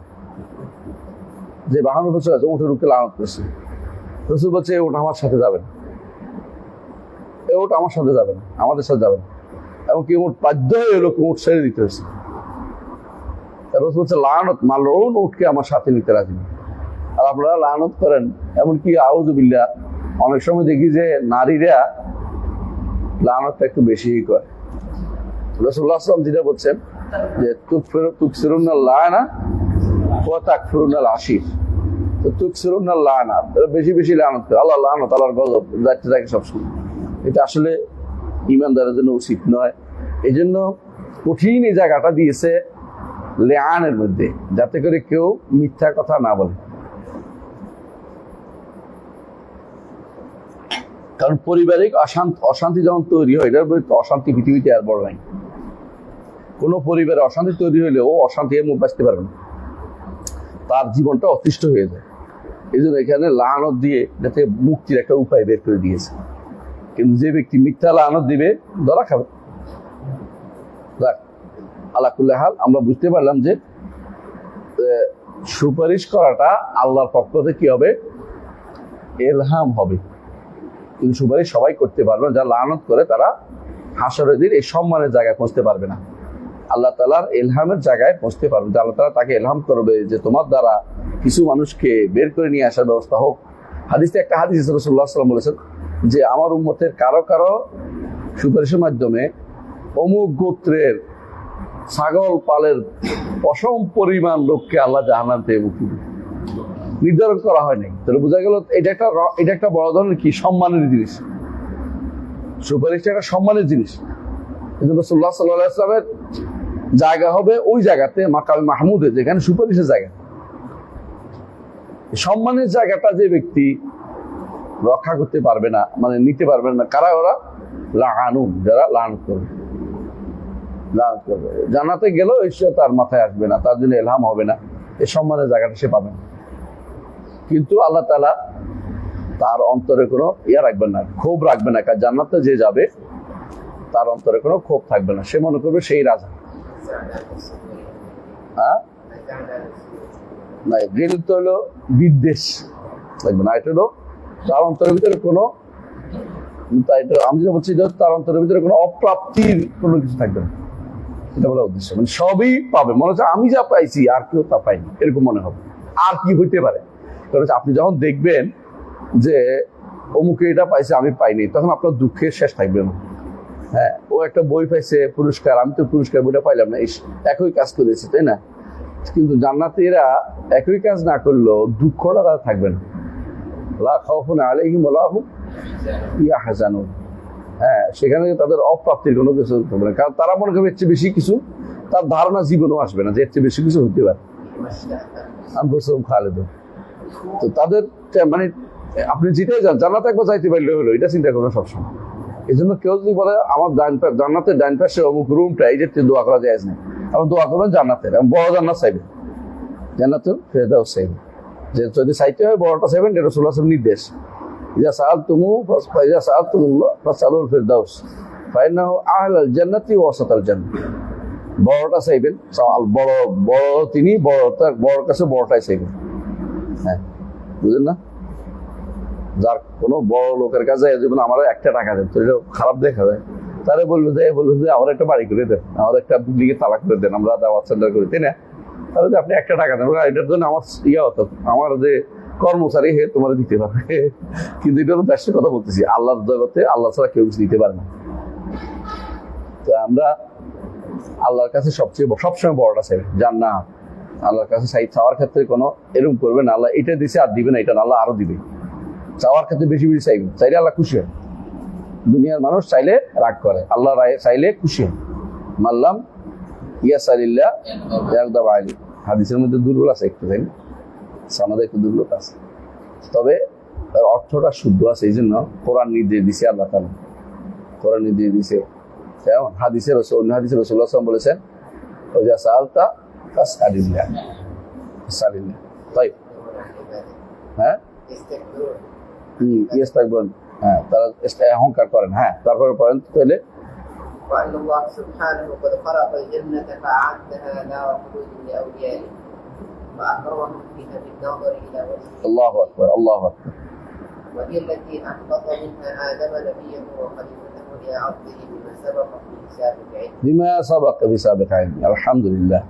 যে বাহন উপর চলে আছে উঠে রুখে লানত করেছে। রাসূল বলছে এই উট আমার সাথে যাবেন, এই উট আমার সাথে যাবেন, আমাদের সাথে যাবেন। এমনকি উট বাধ্য হয়ে লোক উট ছেড়ে দিতে হয়েছে। রাসূল বলছে লানত মালউন, উটকে আমার সাথে নিতে রাজি না। আর আপনারা লানত করেন, এমনকি আউযুবিল্লাহ অনেক সময় দেখি যে নারীরা লানতটা একটু বেশিই করে। রাসূলুল্লাহ সাল্লাল্লাহু আলাইহি ওয়াসাল্লাম যেটা বলছেন যে তুকসিরুনাল লানা ওয়া তাকফুরুনাল আশির, তো তুকসিরুনাল লানা, বেশি বেশি লানত করে। আল্লাহ লানত, আল্লাহর গজব যাচ্ছে থাকে সবসময়। এটা আসলে ঈমানদারের জন্য উচিত নয়। এই জন্য কঠিন এই জায়গাটা দিয়েছে লেআনের মধ্যে, যাতে করে কেউ মিথ্যা কথা না বলে। কারণ পারিবারিক অশান্তি যখন তৈরি হয়, এটার অশান্তি পৃথিবীতে আর বড় নাই। কোনো পরিবারে অশান্তি তৈরি হলে ও অশান্তি মুখ বাঁচতে পারবে না, তার জীবনটা অতিষ্ঠ হয়ে যায়। এই জন্য এখানে লানত দিয়ে যাতে মুক্তির একটা উপায় বের করে দিয়েছে। কিন্তু যে ব্যক্তি মিথ্যা লানত দিবে ধরা খাবে। আল্লাহ কুল্লি হাল আমরা বুঝতে পারলাম যে সুপারিশ করাটা আল্লাহর পক্ষ থেকে কি হবে, ইলহাম হবে। কিন্তু সুপারিশ সবাই করতে পারবে না। যারা লানত করে তারা হাসরের দিন এই সম্মানের জায়গায় পৌঁছতে পারবে না। আল্লাহ তাআলার ইলহামের জায়গায় পৌঁছতে পারবে, যে আল্লাহ তাআলা তাকে ইলহাম করবে যে তোমার দ্বারা কিছু মানুষকে বের করে নিয়ে আসার ব্যবস্থা হোক। হাদিসে একটা হাদিস রাসূলুল্লাহ সাল্লাল্লাহু আলাইহি ওয়াসাল্লাম বলেছেন যে আমার উম্মতের কারো কারো সুপারিশের মাধ্যমে অমুক গোত্রের ছাগল পালের অসম পরিমাণ লোককে আল্লাহ জাহান্নাম থেকে মুক্তি দেবে। নির্ধারণ করা হয় নাই। তাহলে বোঝা গেল এটা একটা বড় ধরনের কি সম্মানের জিনিস। সুপারিশটা একটা সম্মানের জিনিস। এই জন্য রাসূলুল্লাহ সাল্লাল্লাহু আলাইহি ওয়াসাল্লামের জায়গা হবে ওই জায়গাতে মাকামে মাহমুদে, যেখানে সুপারিশের জায়গা। সম্মানের জায়গাটা যে ব্যক্তি রক্ষা করতে পারবে না, মানে নিতে পারবে না, কারা ওরা? লাআনুন, যারা লানত করবে। জান্নাতে গেলেও ঈশ্বর তার মাথায় আসবে না, তার জন্য ইলহাম হবে না, এই সম্মানের জায়গাটা সে পাবে না। কিন্তু আল্লাহ তাআলা তার অন্তরে কোনো রাখবেন না, ক্ষোভ রাখবেন না। কারণ জান্নাতে যে যাবে তার অন্তরে কোনো ক্ষোভ থাকবে না, সে মনে করবে সেই রাজা। হ্যাঁ না, গেল তো হলো বিদ্বেষ থাকবে না। এটা হলো তার অন্তরের ভিতরে কোনো, আমি যেটা বলছি তার অন্তরের ভিতরে কোনো অপ্রাপ্তির কোনো কিছু থাকবে না। এটা বলা উদ্দেশ্য, মানে সবই পাবে। মনে হচ্ছে আমি যা পাইছি আর কেউ তা পাইনি, এরকম মনে হবে। আর কি হইতে পারে? কারণ আপনি যখন দেখবেন যে অমুকে এটা পাইছে আমি পাইনি, তখন আপনার দুঃখের শেষ থাকবে না। হ্যাঁ, ও একটা বই পাইছে পুরস্কার, আমি তো পুরস্কার বইটা পাইলাম না, একই কাজ করেছে, তাই না? কিন্তু জান্নাতীরা একই কাজ না করলেও দুঃখটা তারা থাকবে না। লা খাউফুন আলাইহিম ওয়া লা হুম ইয়াহজানুন। হ্যাঁ, সেখানে তাদের অপ্রাপ্তির কোনো কিছু হবে না। কারণ তারা মনে করবে এর চেয়ে বেশি কিছু, তার ধারণা জীবনেও আসবে না যে এর চেয়ে বেশি কিছু হতে পারে। খালেদ, তো তাদের মানে আপনি যেটাই যান জান্নাতে একবার যাইতে পারলে হলো, এটা চিন্তা করবেন সবসময়। এই জন্য কেউ যদি বলে আমার জান্নাতের ডাইন পাশে অমুক রুমটা, এই যে দোয়া করা যায় না, আপনি দোয়া করবেন জান্নাতের, বড় জান্নাত চাইবেন, জান্নাতুল ফেরদাউস চাইবেন। যে যদি চাইতে হয় বড়টা চাইবেন, এটা রাসূলুল্লাহ সাল্লাল্লাহু আলাইহি ওয়াসাল্লাম নির্দেশ। ইযা সাআলতুমুহু ফাসআলুল ফিরদাউস ফাইন্নাহু আহলাল জান্নাতি ওয়া ওয়াসাতাল জান্নাহ। বড়টা চাইবেন, বড় বড় তিনি বড় কাছে বড়টাই চাইবেন। হ্যাঁ, বুঝলেন না? যার কোনো বড় লোকের কাছে যেমন আমার একটা টাকা দেন, তো এটা খারাপ দেখা যায়। তারা বলবে যে আমার একটা বাড়ি করে দেন, আমার একটা বিল্ডিংয়ে তালা করে দেন, আমরা দাওয়াত সেন্টার করি, তাই না? তাহলে যে আপনি একটা টাকা দেন, এটার জন্য আমার হতো, আমার যে কর্মচারী হে তোমার দিতে পারবে। কিন্তু এটা তো ব্যস্ত কথা বলতেছি, আল্লাহর জগতে আল্লাহ ছাড়া কেউ কিছু দিতে পারে না। তো আমরা আল্লাহর কাছে সবসময় বড়টা চাইবে, জান্নাত। আল্লাহর কাছে চাওয়ার ক্ষেত্রে কোনো এরকম করবে না আল্লাহ এটা দিছে আর দিবে না, এটা আল্লাহ আরো দিবে। চাওয়ার ক্ষেত্রে বেশি বেশি চাইবে, চাইলে আল্লাহ খুশি হয়। দুনিয়ার মানুষ চাইলে রাগ করে, আল্লাহ চাইলে খুশি হয়। মাল্লাম ইয়াসালিল্লাহ ইয়াগদাব আলাইহি, হাদিসের মধ্যে দুর্বল আছে একটু, তাই না? আমাদের একটু দুর্বল আছে, তবে তার অর্থটা শুদ্ধ আছে। এই জন্য কোরআন নির্দেশ দিছে, আল্লাহ তাআলা কোরআন নির্দেশ দিছে। হাদিসের রাসূলুল্লাহ সাল্লাল্লাহু আলাইহি ওয়াসাল্লাম বলেছেন, ওয়া যা সাআলতা ফাসআলিল্লাহ। তাই হ্যাঁ يستكبرون ইস্তাকবারুন, হ্যাঁ তারা অহংকার করেন। হ্যাঁ তারপরে পড়েন তাহলে وأن الله سبحانه قد خلق الجنة فأعدها دار خلود لأوليائه فأكرمهم فيها بالنظر إلى وجهه আল্লাহু আকবার আল্লাহু আকবার। وهي التي أحبط منها آدم نبيه وخليفته لأرضه بما سبق في سابق علمه. بما سبق بسابق علم. الحمد لله.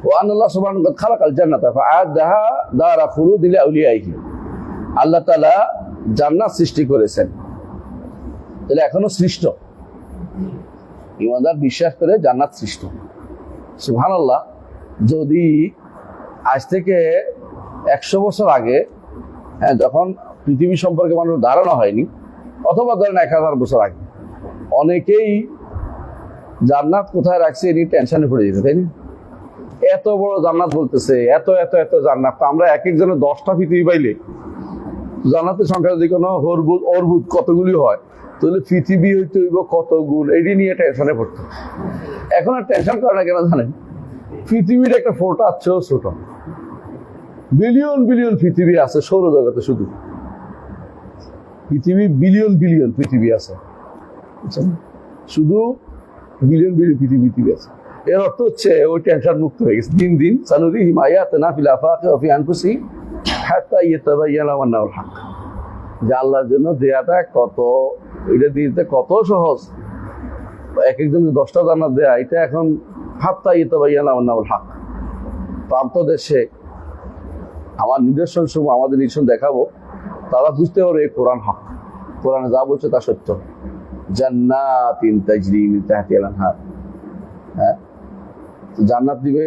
وأن الله سبحانه قد خلق الجنة فأعدها دار خلود لأوليائه. আল্লাহ তাআলা জান্নাত সৃষ্টি করেছেন, তাহলে এখনো সৃষ্ট। ইমানদার বিশ্বাস করে জান্নাত সৃষ্ট। সুবহানাল্লাহ। যদি আজ থেকে 100 বছর আগে, হ্যাঁ যখন পৃথিবী সম্পর্কে মানুষ ধারণা হয়নি, অথবা ধরেন 1000 বছর আগে, অনেকেই জান্নাত কোথায় রাখছে এ নিয়ে টেনশনে পড়ে যেত, তাই না? এত বড় জান্নাত বলতেছে, এত এত এত জান্নাত, তো আমরা এক একজনের 10টা পৃথিবী পাইলে জান্নাতের সংখ্যা যদি কোনো অর্বুদ কতগুলি হয়, তাহলে পৃথিবী হইতে হইব কত গুণ, এটি নিয়ে টেনশনে পড়তো। এখন আর টেনশন করে না কেন জানেন? পৃথিবীর একটা ফোটা আছেও ছোট, বিলিয়ন বিলিয়ন পৃথিবী আছে সৌরজগতে, শুধু পৃথিবী বিলিয়ন বিলিয়ন পৃথিবী আছে, বুঝছেন? শুধু বিলিয়ন বিলিয়ন পৃথিবী আছে। এর অর্থ হচ্ছে ওই টেনশন মুক্ত হয়ে গেছে। দিন দিন সানুরিহিম আয়াতিনা ফিল আফাকি ওয়া ফি আনফুসিহিম হাত্তা ইয়াতাবায়্যানা আন্নাহুল হক। যে আল্লাহর জন্য দেয়াটা কত, এটা দিতে কত সহজ। এক একজনকে 10টা জান্নাত দেয়া, এটা এখন হাত্তা ইয়াতাবায়্যানা আন্নাহুল হক। প্রান্ত দেশে আমার নিদর্শন সমূহ, আমাদের নিদর্শন দেখাবো, তারা বুঝতে পারবে এই কোরআন হক, কোরআনে যা বলছে তা সত্য। জান্নাতিন তাজরি মিন তাহতিহাল আনহার, হ্যাঁ জান্নাত দিবে,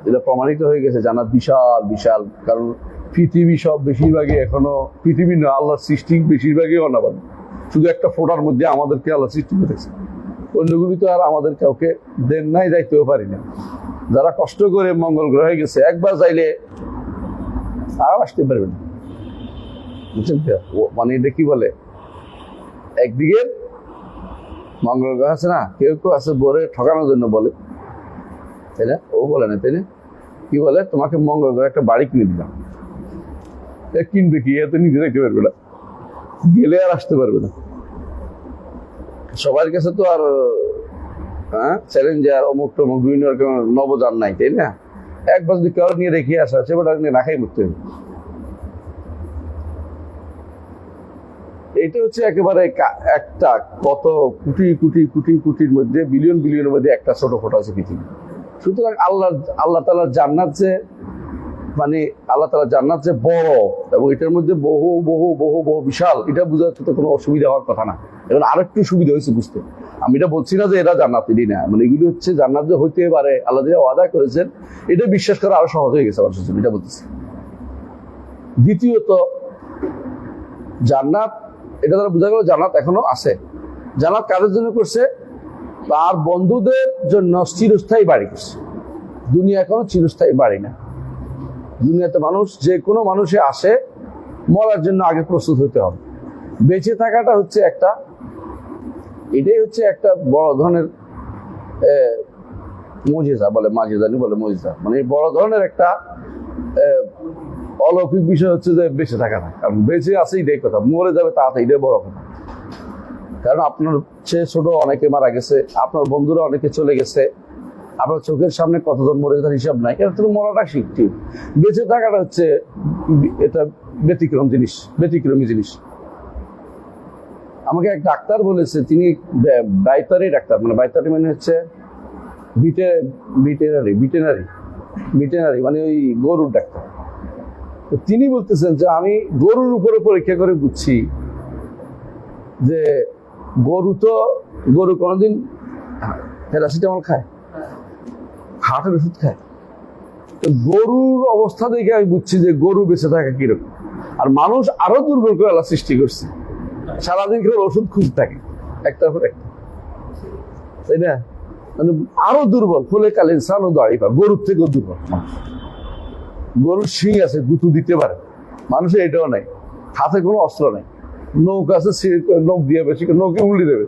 এটা প্রমাণিত হয়ে গেছে। জান্নাত বিশাল বিশাল, কারণ পৃথিবী সব বেশিরভাগই এখনো পৃথিবী না, আল্লাহর সৃষ্টি বেশিরভাগই অনাবাদ। শুধু একটা ফোটার মধ্যে আমাদেরকে আল্লাহ সৃষ্টি করেছে, অন্যগুলি তো আর আমাদের কাউকে দেন নাই, যাইতেও পারি না। যারা কষ্ট করে মঙ্গল গ্রহে গেছে, একবার যাইলে আর আসতে পারবে না, বুঝছেন? মানে এটা কি বলে, একদিকে মঙ্গল গ্রহ আছে না, কেউ কেউ আছে বলে ঠকানোর জন্য বলে, তাই না? ও বলে না, তাই না? কি বলে, তোমাকে মঙ্গল গ্রহে একটা বাড়ি কিনে দিলাম, কিনবে কি, এত নিজে দেখতে পারবে না, গেলে আর আসতে পারবে না। সবার কাছে তো আর চ্যালেঞ্জার অমুক টমুক বিভিন্ন রকম নবযান নাই, তাই না? একবার যদি কেউ নিয়ে রেখে আসা, সেটা নিয়ে রাখাই মরতে হবে। এটা হচ্ছে একেবারে একটা কত কোটি কোটি কোটি কোটির মধ্যে, বিলিয়ন বিলিয়নের মধ্যে একটা ছোট ফোটা আছে পৃথিবী। সুতরাং আল্লাহ তাআলার জান্নাত যে, মানে আল্লাহ তাআলার জান্নাত যে বড়, এবং এটার মধ্যে বহু বহু বহু বহু বিশাল, এটা বোঝাতে তো কোনো অসুবিধা হওয়ার কথা না। এখন আরেকটু সুবিধা হয়েছে বুঝতে। আমি এটা বলছি না যে এরা জান্নাতেরই না, মানে এগুলি হচ্ছে জান্নাত যে হইতে পারে, আল্লাহ যে ওয়াদা করেছেন, এটা বিশ্বাস করা আরো সহজ হয়ে গেছে আমার জন্য, এটা বলতেছি। দ্বিতীয়ত, জান্নাত, এটা তারা বোঝা গেল জান্নাত এখনো আছে। জান্নাত কাদের জন্য করছে? তার বন্ধুদের জন্য চিরস্থায়ী বাড়ি করছে। দুনিয়া এখনো চিরস্থায়ী বাড়ি না। দুনিয়াতে মানুষ, যে কোনো মানুষে আসে, মরার জন্য আগে প্রস্তুত হতে হবে। বেঁচে থাকাটা হচ্ছে একটা, এটাই হচ্ছে একটা বড় ধরনের মুজিজা বলে, মাজেদানি বলে, মুজিজা মানে বড় ধরনের একটা অলৌকিক বিষয় হচ্ছে যে বেঁচে থাকাটা। কারণ বেঁচে আছে এটাই কথা, মরে যাবে তাড়াতাড়ি, এটাই বড় কথা। কারণ আপনার চেয়ে ছোট অনেকে মারা গেছে, আপনার বন্ধুরা অনেকে চলে গেছে, আপনার চোখের সামনে কতজন মরে গেছে হিসাব নাই। এটা তো মরাটা ঠিক, বেঁচে থাকাটা হচ্ছে এটা ব্যতিক্রম জিনিস, ব্যতিক্রমী জিনিস। আমাকে এক ডাক্তার বলেছে, তিনি বাইতারি ডাক্তার, মানে বাইতারি মানে হচ্ছে ভিটেনারি মানে ওই গরুর ডাক্তার। তো তিনি বলতেছেন যে আমি গরুর উপরে পরীক্ষা করে বুঝছি যে গরু কোনোদিন প্যারাসিটামল খায়, হার্টের ওষুধ খায়। তো গরুর অবস্থা দেখে আমি বুঝছি যে গরু বেঁচে থাকা কিরকম। আর মানুষ আরো দুর্বল করে আল্লাহ সৃষ্টি করছে, সারাদিন করে ওষুধ খুঁজতে থাকে একটার পর একটা, তাই না? মানে আরো দুর্বল, ফলে কাল ইনসানও দাঁড়িয়ে, গরুর থেকেও দুর্বল মানুষ। গরুর শিং আছে, গুঁতো দিতে পারে, মানুষের এটাও নাই। হাতে কোনো অস্ত্র নাই, নৌকা আছে, নৌক দিয়ে বেশি নৌকে উল্লি দেবে,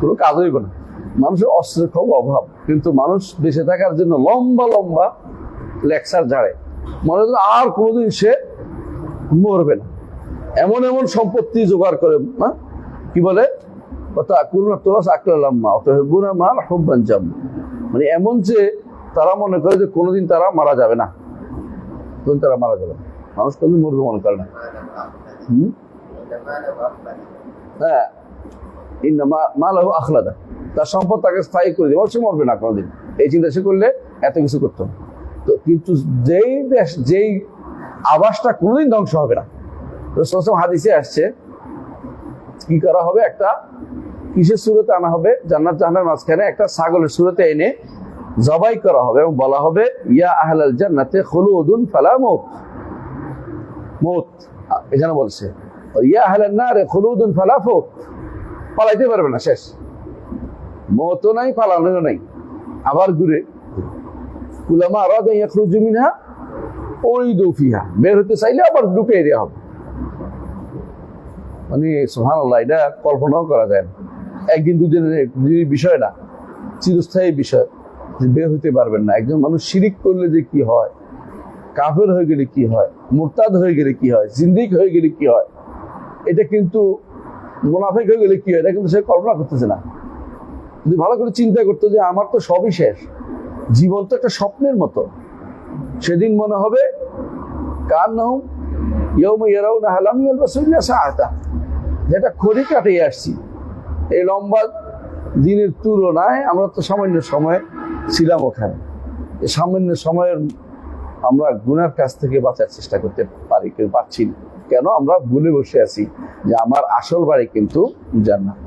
কোনো কাজ হইব না। মানুষের অস্ত্রের খুব অভাব, কিন্তু মানুষ বেঁচে থাকার জন্য লম্বা লম্বা লেকচার ঝাড়ে। মনে হয় আর কোনোদিন সে মরবে না। এমন এমন সম্পত্তি জোগাড় করে, হ্যাঁ কি বলে মানে এমন যে তারা মনে করে যে কোনোদিন তারা মারা যাবে না, কোনদিন তারা মারা যাবে না। মানুষ কোনদিন মরবে মনে করে না। হ্যাঁ, মালাহু আখলাদা, তার সম্পদ তাকে স্থায়ী করে দেবে, সে মরবে না কোনোদিন। এই চিন্তা সে করলে এত কিছু করতো। তো কিন্তু যেই দেশ, যেই আবাসটা কোনোদিন ধ্বংস হবে না, হাদিসে আসছে কি করা হবে, একটা কিসের সুরতে আনা হবে, জান্নাত জাহান্নামের মাঝখানে একটা ছাগলের সুরতে এনে জবাই করা হবে এবং বলা হবে ইয়া আহলাল জান্নাতে খুলুদুন ফালা মউত। মউত এখানে বলছে, ইয়া আহলান নারে খুলুদুন ফালা ফুত, পালাইতে পারবে না, শেষ। মউতও নাই, পালানোও নাই, আবার ঘুরে কুলামা আরাদা ইয়াখরুজু মিনহা উইদু ফিহা, বের হতে চাইলে আবার ঢুকে দেওয়া হবে। মানে সুবহানাল্লাহ, এটা কল্পনাও করা যায় না। একদিন দুদিনের বিষয় না, চিরস্থায়ী বিষয়, যে বের হতে পারবেন না। একজন মানুষ শিরিক করলে যে কি হয়, কাফের হয়ে গেলে কি হয়, মুরতাদ হয়ে গেলে কি হয়, জিন্দিক হয়ে গেলে কি হয়, এটা কিন্তু মুনাফিক হয়ে গেলে কি হয়, এটা কিন্তু সে কল্পনা করতেছে না। যদি ভালো করে চিন্তা করতো যে আমার তো সবই শেষ, জীবন তো একটা স্বপ্নের মতো, সেদিন মনে হবে কান্নাহুম ইয়াউমা ইয়ারাউনাহা লাম ইয়ালবাসু ইল্লা সাআতা, যেটা খড়ি কাটিয়ে আসছি। এই লম্বা দিনের তুলনায় আমরা তো সামান্য সময় ছিলাম ওখানে। এই সামান্য সময়ের আমরা গুনার কাছ থেকে বাঁচার চেষ্টা করতে পারি, কিন্তু পারছি না। কেন? আমরা ভুলে বসে আছি যে আমার আসল বাড়ি কিন্তু জান্নাত।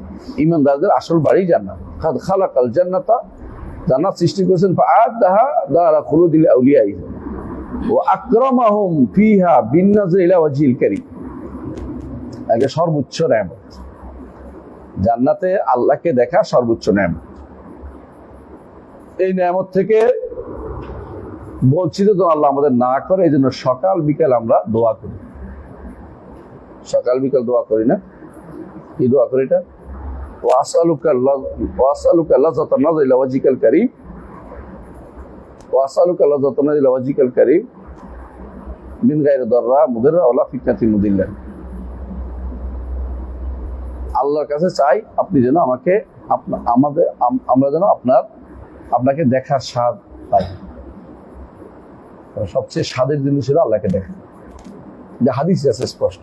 ঈমানদারদের আসল বাড়ি জান্নাত। কাদ খালাকাল জান্নাতা, জান্নাত সৃষ্টি করেছেন ফাআদাহা দারা খুলুদিল আউলিয়াই ওয়া আকরামাহুম ফিহা বিন্নাজরি ইলা ওয়াজহিল কারীম। এটা সর্বোচ্চ নেয়ামত, জান্নাতে আল্লাহকে দেখা সর্বোচ্চ নেয়ামত। এই নেয়ামত থেকে বঞ্চিত তো আল্লাহ আমাদের না করে, এই জন্য সকাল বিকাল আমরা দোয়া করি। সকাল বিকাল দোয়া করি না? কি দোয়া করি এটা? ওয়াসআলুকা লাযাতান নাযরি ইলা ওয়াজহিকাল কারীম, ওয়াসআলুকা লাযাতান নাযরি ইলা ওয়াজহিকাল কারীম মিন গায়রি দাররা মুদিররা ওয়ালা ফিতনাতিন মুদিল্লা। আল্লাহর কাছে চাই আপনি যেন আমাকে আমরা যেন আপনাকে দেখার স্বাদ পাই। সবচেয়ে স্বাদের জিনিস হলো আল্লাহকে দেখা, যে হাদিসে আছে স্পষ্ট।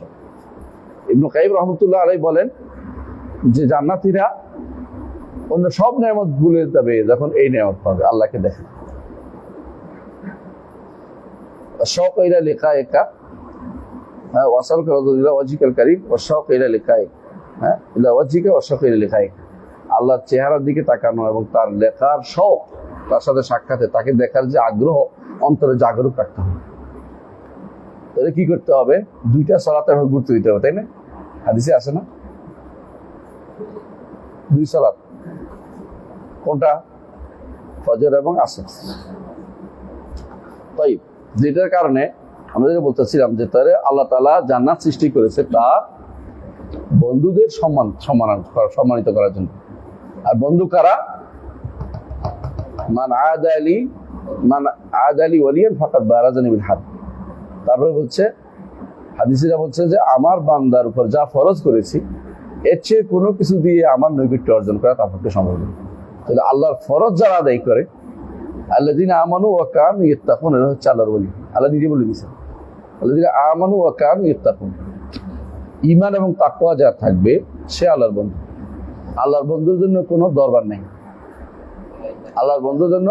ইবনে কাইয়িম রাহমাতুল্লাহ আলাইহি বলেন যে জান্নাতীরা অন্য সব নেয়ামত ভুলে যাবে যখন এই নেয়ামত পাবে, আল্লাহকে দেখা। শাওক ইলা লিকাইকা ওয়াসালুকা ইলা ওয়াজহিকাল কারীম ওয়া শাওক ইলা লিকাইকা, হ্যাঁ, ইলা ওয়াজহিকা ওয়া শাওক ইলা লিকাইকা। আল্লাহর চেহারার দিকে তাকানো এবং তার লেখার শৌক, তার সাথে সাক্ষাতে, তাকে দেখার যে আগ্রহ অন্তরে জাগরুক রাখতে হবে। তাহলে কি করতে হবে? দুইটা সালাতে গুরুত্ব দিতে হবে, তাই না? হাদিসে আছে না দুই সালাত, কোনটা? ফজর এবং আসর। তাই যেটার কারণে আমরা যেটা বলতেছিলাম যে তারে আল্লাহ তাআলা জান্নাত সৃষ্টি করেছে তার বন্ধুদের সম্মানিত করার জন্য। আর বন্ধু কারা? মান আদালি ওয়ালিয়ান ফাকাদ বারাজানি বিল হারব। তারপরে বলছে, হাদিসেরা বলছে যে আমার বান্দার উপর যা ফরজ করেছি এর চেয়ে কোনো কিছু দিয়ে আমার নৈকট্য অর্জন করা তার পক্ষে সম্ভব নয়। তাহলে আল্লাহর ফরজ যারা আদায় করে, আল্লাযীনা আমানু ওয়া কানু ইয়াত্তাকুন, এটা হচ্ছে আল্লাহর ওলি। আল্লাহ নিজে বলে দিয়েছেন, আল্লাযীনা আমানু ওয়া কানু ইয়াত্তাকুন, ঈমান এবং তাকওয়া যার থাকবে সে আল্লাহর বন্ধু। আল্লাহর বন্ধুর জন্য কোনো দরবার নেই, আল্লাহর বন্ধুর জন্য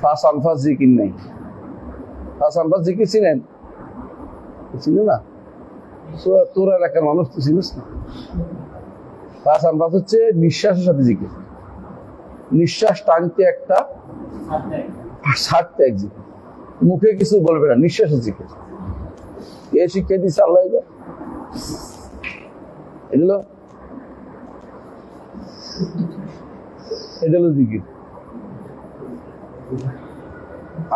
ফাস আনফাস জিকির নেই। ফাস আনফাস জিকির চিনেন? চিনো না? তোর এলাকার মানুষ তো চিনিস না। ফাস আনফাস হচ্ছে নিঃশ্বাসের সাথে জিকির। নিঃশ্বাস টানতে একটা, ছাড়তে এক জিকির। মুখে কিছু বলবে না, নিঃশ্বাসের জিকির। এ শিক্ষা দিচ্ছে আল্লাহ। এটা হলো জিকির।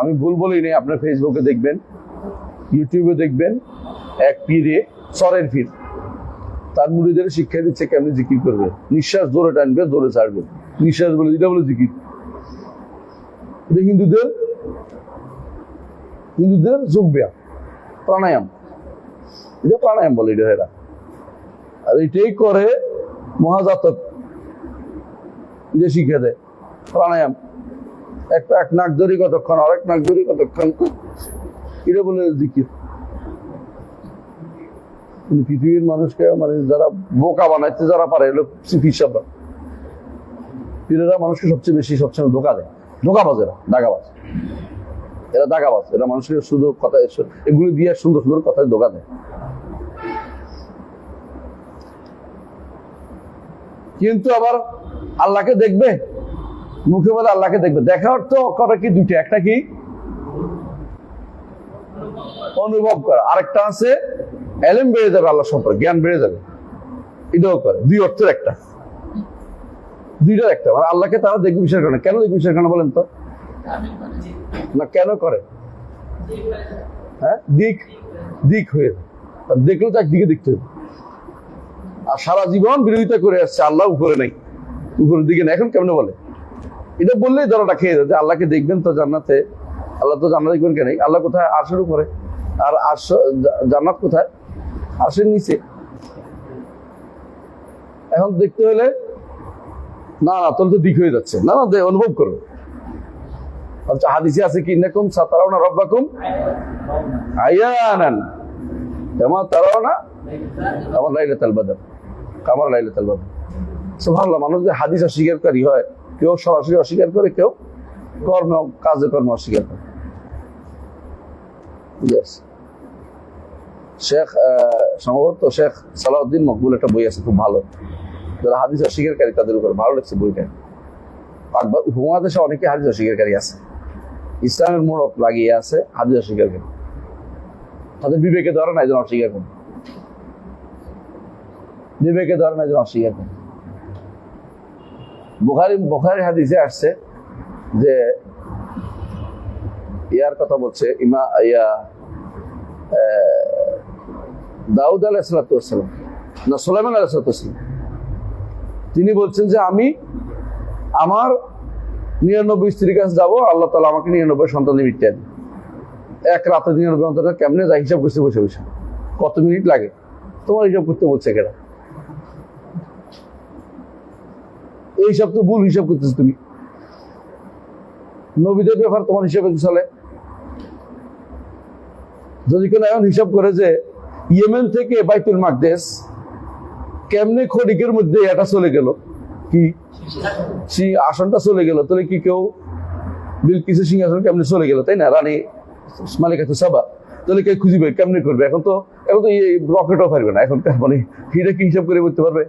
আমি ভুল বলি নাই, আপনার ফেসবুকে দেখবেন, ইউটিউবে দেখবেন, এক পীরে, চরের পীর, তার মুরিদের শিক্ষা দিচ্ছে কেমনি জিকির করবে। নিঃশ্বাস জোরে টানবে, জোরে ছাড়বে, নিঃশ্বাস বলে, এটা বলে জিকির। এটা হিন্দুদের যোগ ব্যায়াম, প্রাণায়াম। এটা প্রাণায়াম বলে এরা। আর এটাই করে মহাজাতক, যে শিখে দেয় প্রাণায়াম। এক নাক ধরি কতক্ষণ, আরেক নাক ধরি কতক্ষণ, এটা বলে জিকির। পৃথিবীর মানুষকে মানে যারা বোকা বানাইতে যারা পারে এগুলো চিকিৎসকরা, পীরেরা মানুষকে সবচেয়ে ধোকা দেয়। ধোকাবাজ এরা, দাগাবাজ। এরা দাগাবাজ, এরা মানুষকে শুধু কথা এগুলি দিয়ে সুন্দর সুন্দর কথায় ধোকা দেয়। কিন্তু আবার আল্লাহকে দেখবে, মুখে বলে আল্লাহকে দেখবে। দেখার তো করে কি দুইটা, একটা কি অনুভব করা, আরেকটা আছে এলেম বেড়ে যাবে, আল্লাহ সম্পর্কে জ্ঞান বেড়ে যাবে, এটাও করে। দুই অর্থের একটা, দুইটার একটা। মানে আল্লাহকে তারা দেখবে বিশ্বাস করে না। কেন দেখবে বিশ্বাস করে না বলেন তো? না কেন করে? হ্যাঁ, দিক হয়ে দেখলে তো একদিকে দেখতে হবে। আর সারা জীবন বিরোধিতা করে আসছে, আল্লাহ উপরে নেই, উপরের দিকে নেই। এখন কেমনে বলে? এটা বললেই ধরাটা খেয়ে যায় যে আল্লাহকে দেখবেন তো জান্নাতে। আল্লাহ তো জান্নাত দেখবেন কেন? আল্লাহ কোথায়? আরশের উপরে। আর জান্নাত কোথায়? আরশের নিচে। এখন দেখতে হলে না তোর তো দিক হয়ে যাচ্ছে। না অনুভব করো। আচ্ছা, হাদিসে আছে কি, ইন্নাকুম সাতারাউনা রাব্বাকুম আয়ানান কামা তারাউনা কামা লাইলাতুল বদর, কামা লাইলাতুল বদর। সুবহানাল্লাহ। মানুষ যে হাদিস অস্বীকারী হয়, কেউ সরাসরি অস্বীকার করে, কেউ কাজে কর্ম অস্বীকার করে। শেখ সম্ভবত শেখ সালাউদ্দিন মকবুল একটা বই আছে খুব ভালো, যারা হাদিস অস্বীকারী তাদের উপর ভালো লাগছে বইটা। উপমহাদেশে অনেকে হাদিস অস্বীকারী আছে, ইসলামের মোড়ক লাগিয়ে আছে হাদিস অস্বীকারী। তাদের বিবেকে ধরে না, একজন অস্বীকার করে, বিবেকে ধরে না, একজন অস্বীকার করে। বুখারী হাদিসে আসছে যে ইয়ার কথা বলছে দাউদ আলাইহিস সালাম না সুলাইমান আলাইহিস সালাম, তিনি বলছেন যে আমি আমার 99 স্ত্রীর কাছে যাবো, আল্লাহ তাআলা আমাকে 99 সন্তান দিতে দেন। এক রাতে 99 সন্তান কেমনে যায় হিসাব করতে বসে বসে, কত মিনিট লাগে তোমার হিসাব করতে বলছে কেনা? এই সব তো ভুল হিসাব করতেছ তুমি। নবীদের ব্যাপার তোমার হিসাবে চলে। যদি কেন এমন হিসাব করে যে ইয়েমেন থেকে বাইতুল মাকদেস কেমনে খড়িকের মধ্যে এটা চলে গেল, কি আসনটা চলে গেল, তাহলে কি কেউ বিলকিসের সিংহাসন কেমনে চলে গেল, তাই না? রানী মালিকাতু সাবা, তাহলে কে খুঁজিবে, কেমনে করবে? এখন তো এই রকেটও পারবে না। এখন মানে এটা কি হিসাব করে বলতে পারবে?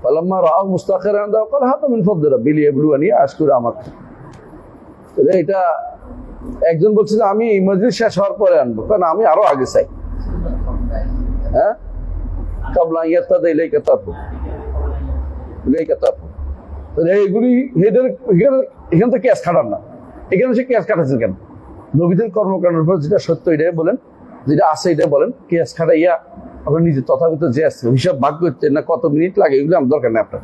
ফালাম্মা রাআ মুস্তাখিরান ইনদাহু ক্বালা হাযা মিন ফাদলি রাব্বি লিয়াবলুয়ানি আশকুরু আম আকফুর। এটা একজন বলছে যে আমি মজলিস শেষ হওয়ার পরে আনবো, কারণ আমি আরো আগে চাই। হ্যাঁ, কাবলা ইয়াত্তাদা ইলাইকা তারফু, ইলাইকা তারফু। এইগুলি এখান থেকে ক্যাশ খাটান না। এখানে সে ক্যাশ খাটাচ্ছেন কেন? নবীদের কর্মকাণ্ডের উপর যেটা সত্য এটাই বলেন, যেটা আছে এটা বলেন। ক্যাশ খাটাইয়া আপনার নিজে তথাগত যে আছে হিসাব ভাগ করতে না কত মিনিট লাগে, এগুলো আমার দরকার নেই আপনার।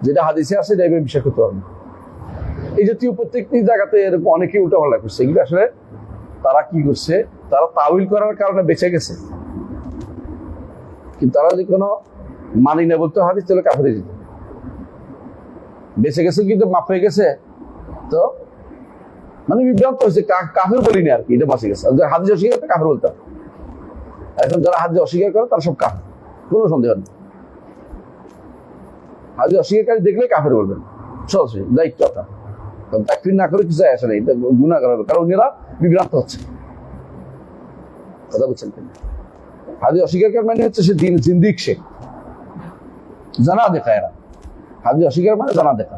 যেটা হাদিসে আছে এটা বিশ্বাস করতে পারবেন। এই জাতীয় প্রত্যেকটি জায়গাতে এরকম অনেকেই উল্টাপাল্টা করছে। এগুলো আসলে তারা কি করছে, তারা তাউইল করার কারণে বেঁচে গেছে। কিন্তু তারা যদি কোনো মানি না বলতে হাদিস, তাহলে কাফেরে যেত। বেঁচে গেছে কিন্তু মাফ হয়ে গেছে, তো মানে বিভ্রান্ত হয়েছে। কাফের বলিনি আর কি, এটা বাঁচে গেছে। হাদিস অস্বীকার করে কাফের বলতে হবে। এখন যারা হাদিস অস্বীকার করে তারা সব কাফের, কোনো সন্দেহ নেই। হাদিস অস্বীকারী দেখলে কাফের বলবেন, সরাসরি দায়িত্ব আপনার। তাকফির না করে কিছু যায় আসে না, এটা গুনাহগার হবে, কারণ এরা বিভ্রান্ত হচ্ছে। কথা বলছেন হাদিস অস্বীকার মানে হচ্ছে সে দিন জিন্দিক, সে জানা দেখা। এরা হাদিস অস্বীকার মানে জানা দেখা,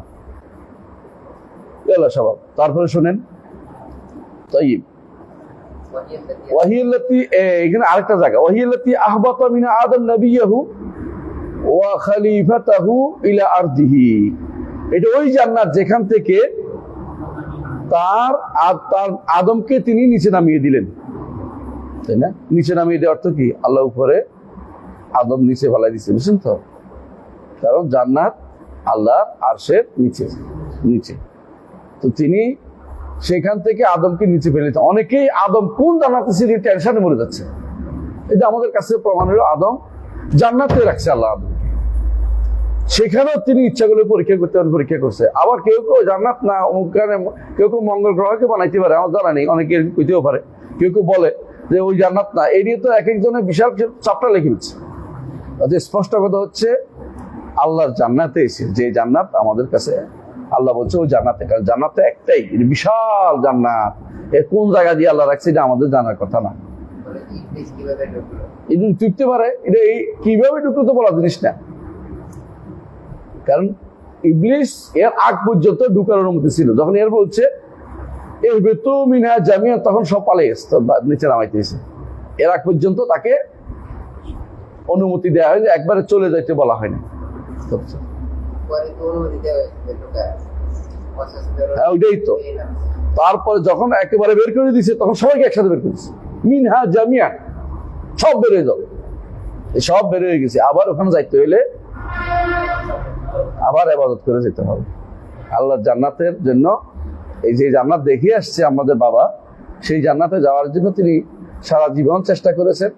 এলা স্বভাব। তারপরে শোনেন, তাইয়্যিব ওয়াহিয়াল্লাতী, এখানে আরেকটা জায়গা, ওয়াহিয়াল্লাতী আহবাতা মিন আদম নবিয়্যাহু ওয়া খলিফাতাহু ইলা আরদিহি। এটা ওই জান্নাত যেখান থেকে তার আদমকে তিনি নিচে নামিয়ে দিলেন, তাই না? নিচে নামিয়ে দেওয়ার অর্থ কি? আল্লাহ উপরে, আদম নিচে ফেলাই দিচ্ছে, বুঝছেন তো? কারণ জান্নাত আল্লাহ আরশের নিচে। তো তিনি সেখান থেকে আদমকে নিচে ফেলে দিতে। অনেকেই আদম কোন জান্নাতে ছিল টেনশনে মরে যাচ্ছে। এটা আমাদের কাছে প্রমাণ হলো আদম জান্নাতে রাখছে আল্লাহ আদম, সেখানেও তিনি ইচ্ছা করলে পরীক্ষা করতে পারেন, পরীক্ষা করছে। আবার কেউ কেউ জান্নাত না অমুক কেউ কেউ মঙ্গল গ্রহকে বানাইতে পারে, আমার জানা নেই, অনেকে কইতেও পারে। কেউ কেউ বলে যে ওই জান্নাত না, এই নিয়ে তো এক একজনের বিশাল চাপটা লিখে দিচ্ছে। স্পষ্ট কথা হচ্ছে আল্লাহর জান্নাতে এসে যে জান্নাত আমাদের কাছে আল্লাহ বলছে ওই জান্নাতে, কারণ জান্নাতে একটাই বিশাল জান্নাত, এর কোন জায়গা দিয়ে আল্লাহ রাখছে এটা আমাদের জানার কথা না। এদিন ঢুকতে পারে, এটা এই কিভাবে ঢুকলো তো বলা জিনিস না, কারণ ইবলিস এর আগ পর্যন্ত ঢুকার অনুমতি ছিল। যখন এর বলছে এর বেতু মিনহা জামিয়া, তখন সব পালিয়ে গেছে, নিচে নামাইতে এসে। এর আগ পর্যন্ত তাকে অনুমতি দেওয়া হয় যে একবারে চলে যাইতে বলা হয় না। হ্যাঁ ওইটাই তো। তারপরে যখন একেবারে বের করে দিছে তখন সবাইকে একসাথে বের করেছে, মিনহা জামিয়া, সব বেরোয় যাও, সব বের হয়ে গেছে। আবার ওখানে যাইতে হইলে আবার ইবাদত করে যেতে হবে আল্লাহর জান্নাতের জন্য। এই যে জান্নাত দেখিয়ে আসছে আমাদের বাবা, সেই জান্নাতে যাওয়ার জন্য তিনি সারা জীবন চেষ্টা করেছেন।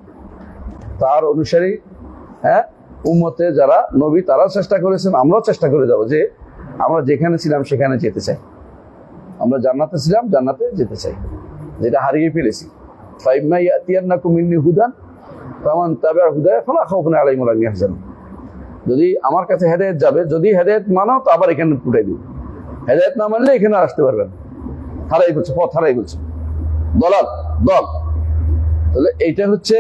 তার অনুসারী উম্মতে যারা নবী তারাও চেষ্টা করেছেন, আমরাও চেষ্টা করে যাবো যে আমরা যেখানে ছিলাম সেখানে যেতে চাই। আমরা জান্নাতে ছিলাম, জান্নাতে যেতে চাই, যেটা হারিয়ে ফেলেছি। ফাইম্মা ইয়াতিয়ান্নাকুম মিন্নি হুদান ফামান তাবিআ হুদায়া ফালা খাউফুন আলাইহিম ওয়া লা হুম ইয়াহজানুন। যদি আমার কাছে হেদায়েত যাবে, যদি হেদায়েত মানো তো আবার এখানে উঠাই দিব, হেদায়েত না মানলে এখানে আসতে পারবেন। হারাই বলছে, পথ হারাই বলছে, দলাল দল। তাহলে এইটা হচ্ছে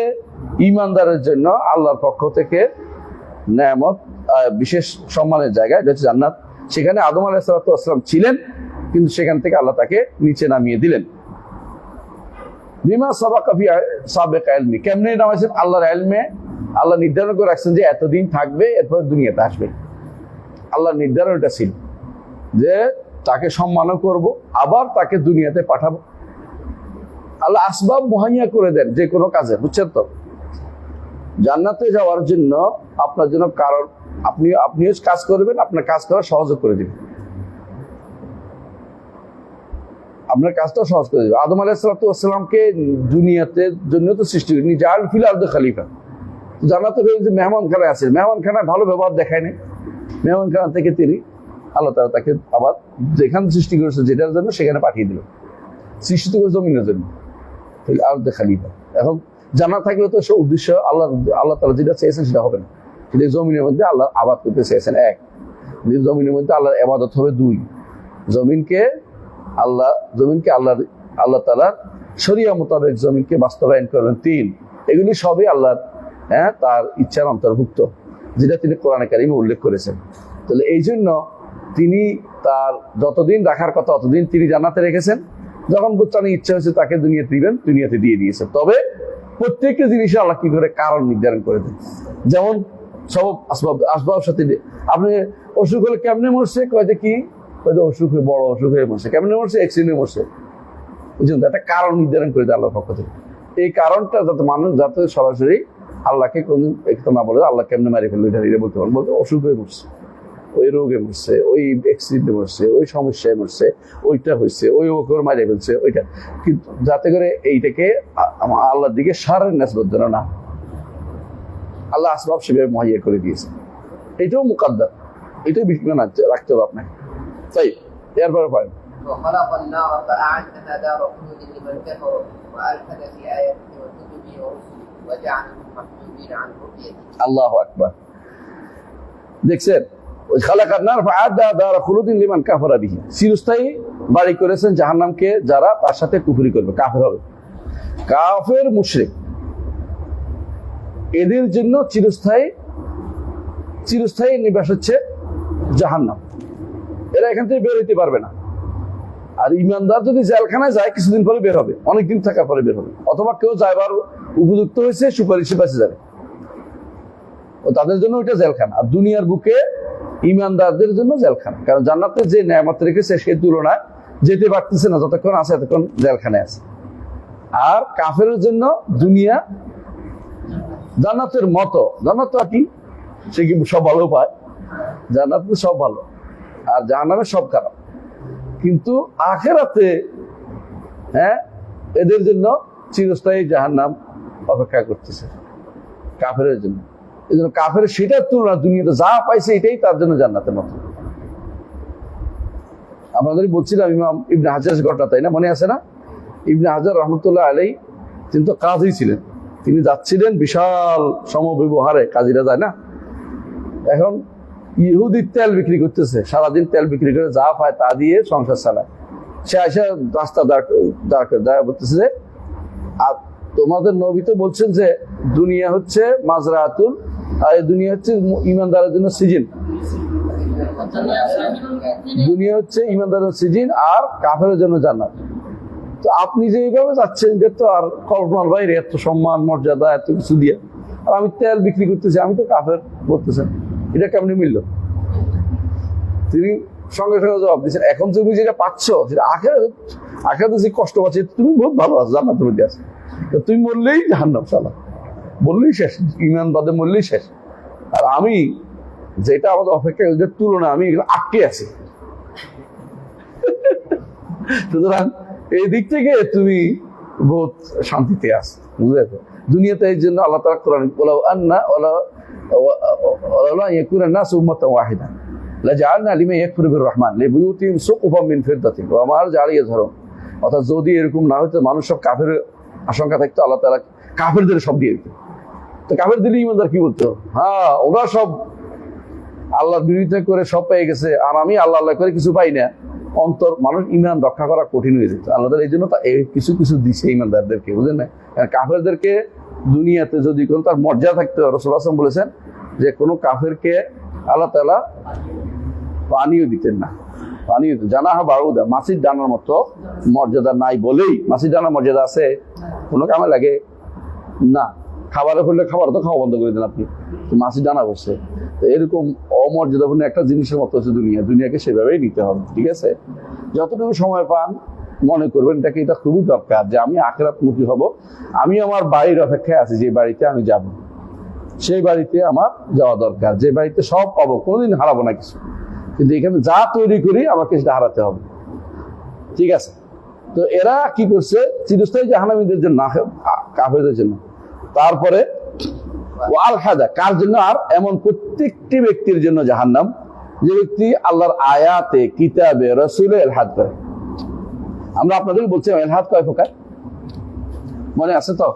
ঈমানদারের জন্য আল্লাহর পক্ষ থেকে নেয়ামত, বিশেষ সম্মানের জায়গা, এটা হচ্ছে জান্নাত। সেখানে আদম আলাইহিস সালাতু ওয়াস সালাম ছিলেন, কিন্তু সেখান থেকে আল্লাহ তাকে নিচে নামিয়ে দিলেন। বিমা সাবাকা ফি সাবিকা ইলমি, কেমনে নামাইছেন? আল্লাহর ইলমে আল্লাহ নির্ধারণ করে রাখছেন যে এতদিন থাকবে, এরপর দুনিয়াতে আসবে। আল্লাহর নির্ধারণ এটা ছিল যে তাকে সম্মানও করব, আবার তাকে দুনিয়াতে পাঠাবো। আল্লাহ আসবাব মুহাইয়া করে দেন যে কোনো কাজে, বুঝছেন তো? জান্নাতে যাওয়ার জন্য আপনার জন্য কারণ, আপনিও কাজ করবেন, আপনার কাজ করা সহজ করে দিবেন, আপনার কাজটাও সহজ করে দিবে। আদম আলাইহিস সালাতু ওয়াস সালামকে দুনিয়াতে জন্য তো সৃষ্টি করেনি, জাআল ফিল আরদি খলিফা। জান্নাতে যে মেহমানখানায় আছে, মেহমানখানায় ভালো ব্যবহার দেখায় না, মেহমানখানা থেকে তিনি আল্লাহ তাআলা তাকে আবার যেখানে সৃষ্টি করেছে যেটার জন্য সেখানে পাঠিয়ে দিল, সৃষ্টি করে জমিনের জন্য, ফিল আরদি খলিফা। এখন জান্নাত থাকলে তো সব উদ্দেশ্য আল্লাহ তাআলা যেটা চেয়েছেন সেটা হবে না। কিন্তু জমিনের মধ্যে আল্লাহ আবাদ করতে চেয়েছেন এক, জমিনের মধ্যে আল্লাহর ইবাদত হবে দুই, জমিনকে আল্লাহ তাআলার শরিয়া মোতাবেক জমিনকে বাস্তবায়ন করবেন তিন। এগুলি সবই আল্লাহর তার ইচ্ছার অন্তর্ভুক্ত, যেটা তিনি কোরআনে কারিমে উল্লেখ করেছেন। তাহলে এই জন্য তিনি তার যতদিন রাখার কথা ততদিন তিনি জান্নাতে রেখেছেন। যখন বুঝতে ইচ্ছা হয়েছে তাকে দুনিয়াতে দিবেন, দুনিয়াতে দিয়ে দিয়েছেন। তবে প্রত্যেকটা জিনিসে আল্লাহ কি করে কারণ নির্ধারণ করে দেন। যেমন সব আসবাব সাথে, আপনি অসুখ হলে কেমনে মরছে, কয়টা কি অসুখ হয়ে, বড় অসুখ হয়ে মরছে, কেমনে মরছে, অ্যাক্সিডেন্টে মরছে, বুঝলেন? একটা কারণ নির্ধারণ করে দেয় আল্লাহর পক্ষ থেকে। এই কারণটা যাতে মানুষ যাতে সরাসরি আল্লাহকে কোনদিন একটু না বলে আল্লাহ কেমনে মারি ফেললো এটা বলতে পারবো, বলতে অসুখ হয়ে মরছে, ওই রোগে মরছে, ওই অ্যাক্সিডেন্টে মরছে, ওই সমস্যায় মরছে, ওইটা হয়েছে, ওই ওকে মারিয়ে ফেলছে, ওইটা। কিন্তু যাতে করে এইটাকে আল্লাহর দিকে সারের নেসবত যেন না, আল্লাহ আসবাব সেভাবে মুহাইয়া করে দিয়েছে। এটাও মুকাদ্দার, এটাও বিজ্ঞান রাখতে হবে আপনাকে। তাই এরপরে পারেন وخلق النار فأعدها دار خلود لمن كفر وألحد في آياته وكتبه ورسله وجعلهم محجوبين عن رؤيته। আল্লাহু আকবার। দেখছেন, ওই খালাকান নার ফাআদা দার খুলুদিন লিমান কাফারা বিহি, চিরস্থায়ী বাড়ি করেছেন জাহান্নামকে যারা তার সাথে কুফরি করবে, কাফের হবে, কাফের মুশরিক, এদের জন্য চিরস্থায়ী নিবাস হচ্ছে জাহান্নাম। এরা এখান থেকে বের হইতে পারবে না। আর ইমানদার যদি জেলখানায় যায় কিছুদিন পরে বের হবে, অনেকদিন থাকার পরে বের হবে, অথবা কেউ যাইবার উপযুক্ত হয়েছে সুপারিশে বাঁচে যাবে, ও তাদের জন্য ওইটা জেলখানা। আর দুনিয়ার বুকে ইমানদারদের জন্য জেলখানা, কারণ জান্নাতে যে নেয়ামত রেখেছে সে তুলনায় যেতে পারতেছে না, যতক্ষণ আছে এতক্ষণ জেলখানায় আছে। আর কাফেরের জন্য দুনিয়া জান্নাতের মতো, জান্নাত আর কি, সে কি সব ভালো পায়, জান্নাত সব ভালো আর জাহান্নামে সব খারাপ। কিন্তু আখিরাতে হ্যাঁ, এদের জন্য চিরস্থায়ী জাহান্নাম অপেক্ষা করতেছে কাফেরের জন্য। এই জন্য কাফের সেটার তুলনা দুনিয়াতে যা পাইছে এটাই তার জন্য জান্নাতের মতো। আপনাদের বলছিলাম ইমাম ইবনে হাজার ঘটনা, তাই না? মনে আছে না? ইবনে হাজার রহমতুল্লাহ আলাই তিনি তো কাজী ছিলেন, তিনি যাচ্ছিলেন বিশাল সমব্যবহারে, কাজীরা যায় না, এখন ইহুদির তেল বিক্রি করতেছে, সারাদিন তেল বিক্রি করে যা পায় তা দিয়ে সংসার চালায়। সে আসে রাস্তা দাঁড় বলতেছে যে, আর তোমাদের নবী তো বলছেন যে দুনিয়া হচ্ছে মাজরাতুল, আর এই দুনিয়া হচ্ছে ইমানদারের জন্য সিজন, দুনিয়া হচ্ছে ইমানদারের সিজন আর কাফেরের জন্য জান্নাত। তো আপনি যে এইভাবে যাচ্ছেন যে তো আর কল্পনার বাইরে, এত সম্মান মর্যাদা এত কিছু দিয়ে, আর আমি তেল বিক্রি করতেছি, আমি তো কাফের বলতেছেন, এটা কেমনি মিলল? তিনি সঙ্গে সঙ্গে জবাব দিচ্ছেন, এখন তুমি যেটা পাচ্ছ সেটা আখেরাতে যে কষ্ট পাচ্ছি, তুমি বহুত ভালো আছো, জান্নাতের মধ্যে আছো, তুমি মরলেই জাহান্নাম সালা, বললেই শেষ, ইমান বাদে মরলেই শেষ। আর আমি যেটা আমাদের অপেক্ষা তুলনা, আমি এগুলো আটকে আছি। সুতরাং এই দিক থেকে তুমি বহুত শান্তিতে আছো, বুঝতে? দুনিয়াতে এই জন্য আল্লাহ তাআলা কোরআন ওলাউ আন্না ওলা ইয়াকুনা নাসু উম্মাতান ওয়াহিদা লাজআলনা লিমান ইয়াকফুরু বির-রাহমান লিবুয়ুতিহিম সুকুফাম মিন ফিদ্দাতিন ওয়া মা জাআলা ইয়াযহারুন। অর্থাৎ যদি এরকম না হতো, মানুষ সব কাফের আশঙ্কা থাকতো, আল্লাহ তাআলা কাফেরদের সব দিয়ে দিত। তো কাফের দিলে ইমানদার কি বলতো? হ্যাঁ, ওরা সব আল্লাহর বিরোধিতা করে সব পেয়ে গেছে, আর আমি আল্লাহ আল্লাহ করে কিছু পাই না। অন্তর মানুষ ইমান রক্ষা করা কঠিন হয়ে যেত। আল্লাহ তাআলা এই জন্য কিছু কিছু দিছে ইমানদারদেরকে, বুঝলেন না? কাফেরদেরকে দুনিয়াতে যদি কোনো তার মর্যাদা থাকতো, রাসূলুল্লাহ সাল্লাল্লাহু আলাইহি ওয়াসাল্লাম বলেছেন যে কোনো কাফেরকে আল্লাহ তাআলা পানিও দিতেন না, পানিও জানাহা বাউদা, মাছির ডানার মতো মর্যাদা নাই বলেই, মাছির ডানার মর্যাদা আছে কোনো কামে লাগে না। খাবারে করলে খাবার তো খাওয়া বন্ধ করে দেন আপনি, মাছির ডানা বসে। তো এরকম অমর্যাদাপূর্ণ একটা জিনিসের মতো হচ্ছে দুনিয়া, দুনিয়াকে সেভাবেই নিতে হবে, ঠিক আছে? যতটুকু সময় পান মনে করবেন এটাকে, এটা খুবই দরকার যে আমি আখিরাতমুখী হব। আমি আমার বাড়ির অপেক্ষায় আছি, যে বাড়িতে আমি যাব সেই বাড়িতে আমার যাওয়া দরকার, যে বাড়িতে সব পাবো, কোনোদিন হারাবো না কিছু, কিন্তু এখানে যা তৈরি করি আমাকে সেটা হারাতে হবে, ঠিক আছে? তো এরা কি করছে? চিরস্থায়ী জাহান্নামীদের জন্য, কাফেরদের জন্য। তারপরে ওয়াল হাদা, কার জন্য? আর এমন প্রত্যেকটি ব্যক্তির জন্য জাহান্নাম যে ব্যক্তি আল্লাহর আয়াতে, কিতাবে, রাসূলে ইলহাদ করে। আমরা আপনাদের বলছি ইলহাদ কয় প্রকার মনে আছে তো?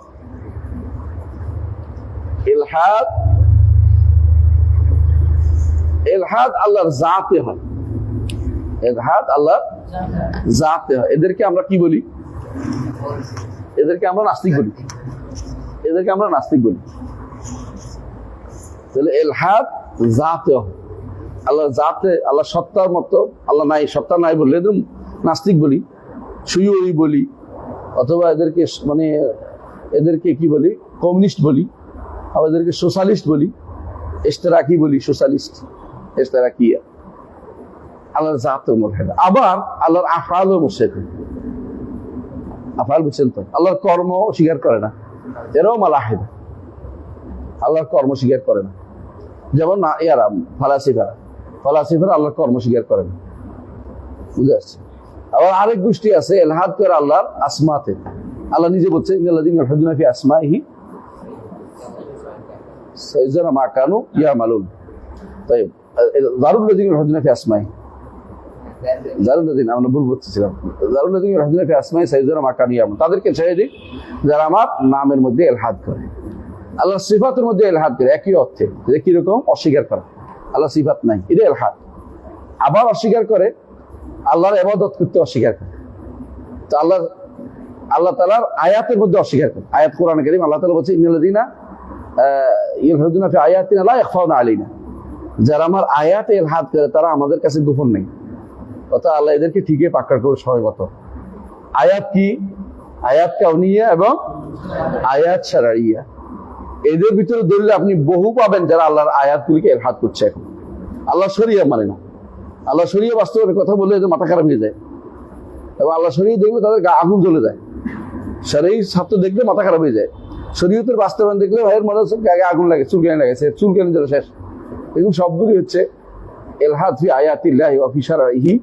ইলহাদ আল্লাহর জাতে হয়, ইলহাদ আল্লাহর জাতে হয়। এদেরকে আমরা কি বলি? এদেরকে আমরা নাস্তিক বলি, এদেরকে আমরা নাস্তিক বলি। তাহলে ইলহাদ জাতে হয়, আল্লাহ জাতে, আল্লাহ সত্তার মতো আল্লাহ নাই, সত্তা নাই বললে এদের নাস্তিক বলি, সুয়ুরি বলি, অথবা এদেরকে মানে এদেরকে কি বলি? কমিউনিস্ট বলি, আবার এদেরকে সোশ্যালিস্ট বলি, ইশতেরাকি বলি, সোশ্যালিস্ট ইশতেরাকিয়া। আল্লাহর জাতেও মুরতাদ, আবার আল্লাহর আফআলও মুশরিক। আফআল বুঝছেন তো? আল্লাহর কর্ম স্বীকার করে না, এরাও মালাহিদা, আল্লাহর কর্ম স্বীকার করে না। যেমন ইয়ারা ফালাসিফারা আল্লাহর কর্ম স্বীকার করে না, বুঝে আসছে? আবার আরেক গোষ্ঠী আছে ইলহাদ করে আল্লাহর আসমাতে। আল্লাহ নিজে বলছে ইন্নাল্লাযীনা ইউলহিদুনা ফি আসমাইহি সাইয়ুজজাউনা মা কানু ইয়ামালুন। তাই যারুল্লাযীনা ইউলহিদুনা ফি আসমাইহি, যারুল্লাযীনা, আমরা ভুল বলতেছিলাম, যারুল্লাযীনা ইউলহিদুনা ফি আসমাইহি সাইয়ুজজাউনা মা কানু ইয়ামালুন, তাদেরকে ছেড়ে দিই যারা আমার নামের মধ্যে ইলহাদ করে, আল্লাহর সিফাতের মধ্যে ইলহাদ করে। একই অর্থে, যে কিরকম? অস্বীকার করা, আল্লাহ সিফাত নাই, এটা ইলহাদ। আবার অস্বীকার করে আল্লাহর ইবাদত করতে অস্বীকার করে। তো আল্লাহ তাআলার আয়াতের মধ্যে অস্বীকার করে। আয়াত কোরআন কারীম আল্লাহ তাআলা বলছে ইন্নাল্লাযীনা ইউলহিদুনা ফি আয়াতিনা লা ইয়াখফাউনা আলাইনা, যারা আমার আয়াতে ইলহাদ করে তারা আমাদের কাছে গোপন নেই। অর্থাৎ আল্লাহ এদেরকে ঠিকই পাকড় করে সবাইগত। আয়াত কি? আয়াত কাউনিয়া এবং আয়াত শারঈয়া। এদের ভিতরে ধরলে আপনি বহু পাবেন যারা আল্লাহর আয়াতগুলিকে ইলহাদ করছে। এখন আল্লাহ শরিয়া মানে না, আল্লাহ শরিয়া বাস্তবের কথা বললে এদের মাথা খারাপ হয়ে যায়, এবং আল্লাহ শরিয়া দেখলে তাদের গা আগুন জ্বলে যায়। শরঈ ছাত্র দেখলে মাথা খারাপ হয়ে যায়, শরীয়তের বাস্তবায়ন দেখলে ভাইয়ের মনে হচ্ছে গায়ে আগুন লাগে, চুলকানি লাগেছে, চুলকানি যেন শেষ। এগুলো সবগুলি হচ্ছে ইলহাদ ফি আয়াতিল্লাহি ওয়া ফি শারঈহি।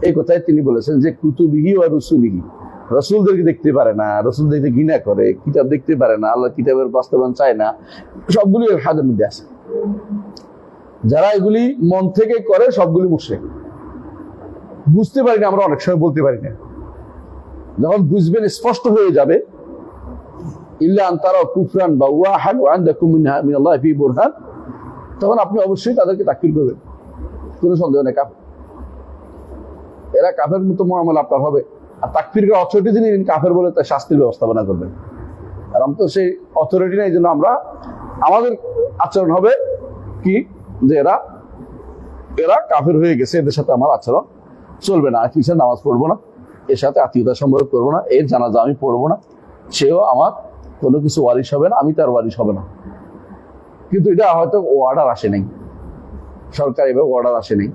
এই কথাই তিনি বলেছেন যে কুতুবিহি ওয়া রুসুলিহি, রসুলদেরকে দেখতে পারে না, রসুল দেখতে ঘৃণা করে, কিতাব দেখতে পারে না, আল্লাহ কিতাবের বাস্তবায়ন চায় না, সবগুলি হাদের মধ্যে আছে। যারা এগুলি মন থেকে করে সবগুলি মুশরিক। বুঝতে পারি না, আমরা অনেক সময় বলতে পারি না। যখন বুঝবেন, স্পষ্ট হয়ে যাবে, ইল্লা আন তারাউ কুফরান বাওয়াহান ওয়া আনদাকুম মিনাল্লাহি ফি বুরহান, তখন আপনি অবশ্যই তাদেরকে তাকফির করবেন, কোনো সন্দেহ নেই। কাফের, এরা কাফের মতো মুআমালা আপনার হবে। আর তাকফিরকে অথরিটি যিনি কাফের বলে তার শাস্তির ব্যবস্থাপনা করবেন। আর আমরা তো সেই অথরিটি নেই, এই জন্য আমাদের আচরণ হবে কি, যে এরা কাফের হয়ে গেছে, এদের সাথে আমার আচরণ চলবে না, পিছনে নামাজ পড়বো না, এর সাথে আত্মীয়তা সম্পর্ক করবো না, এর জানাজা আমি পড়বো না, সেও আমার কোনো কিছু ওয়ারিশ হবে না, আমি তার ওয়ারিশ হবে না। কিন্তু এটা হয়তো অর্ডার আসে নাই, সরকার এভাবে অর্ডার আসে নাই,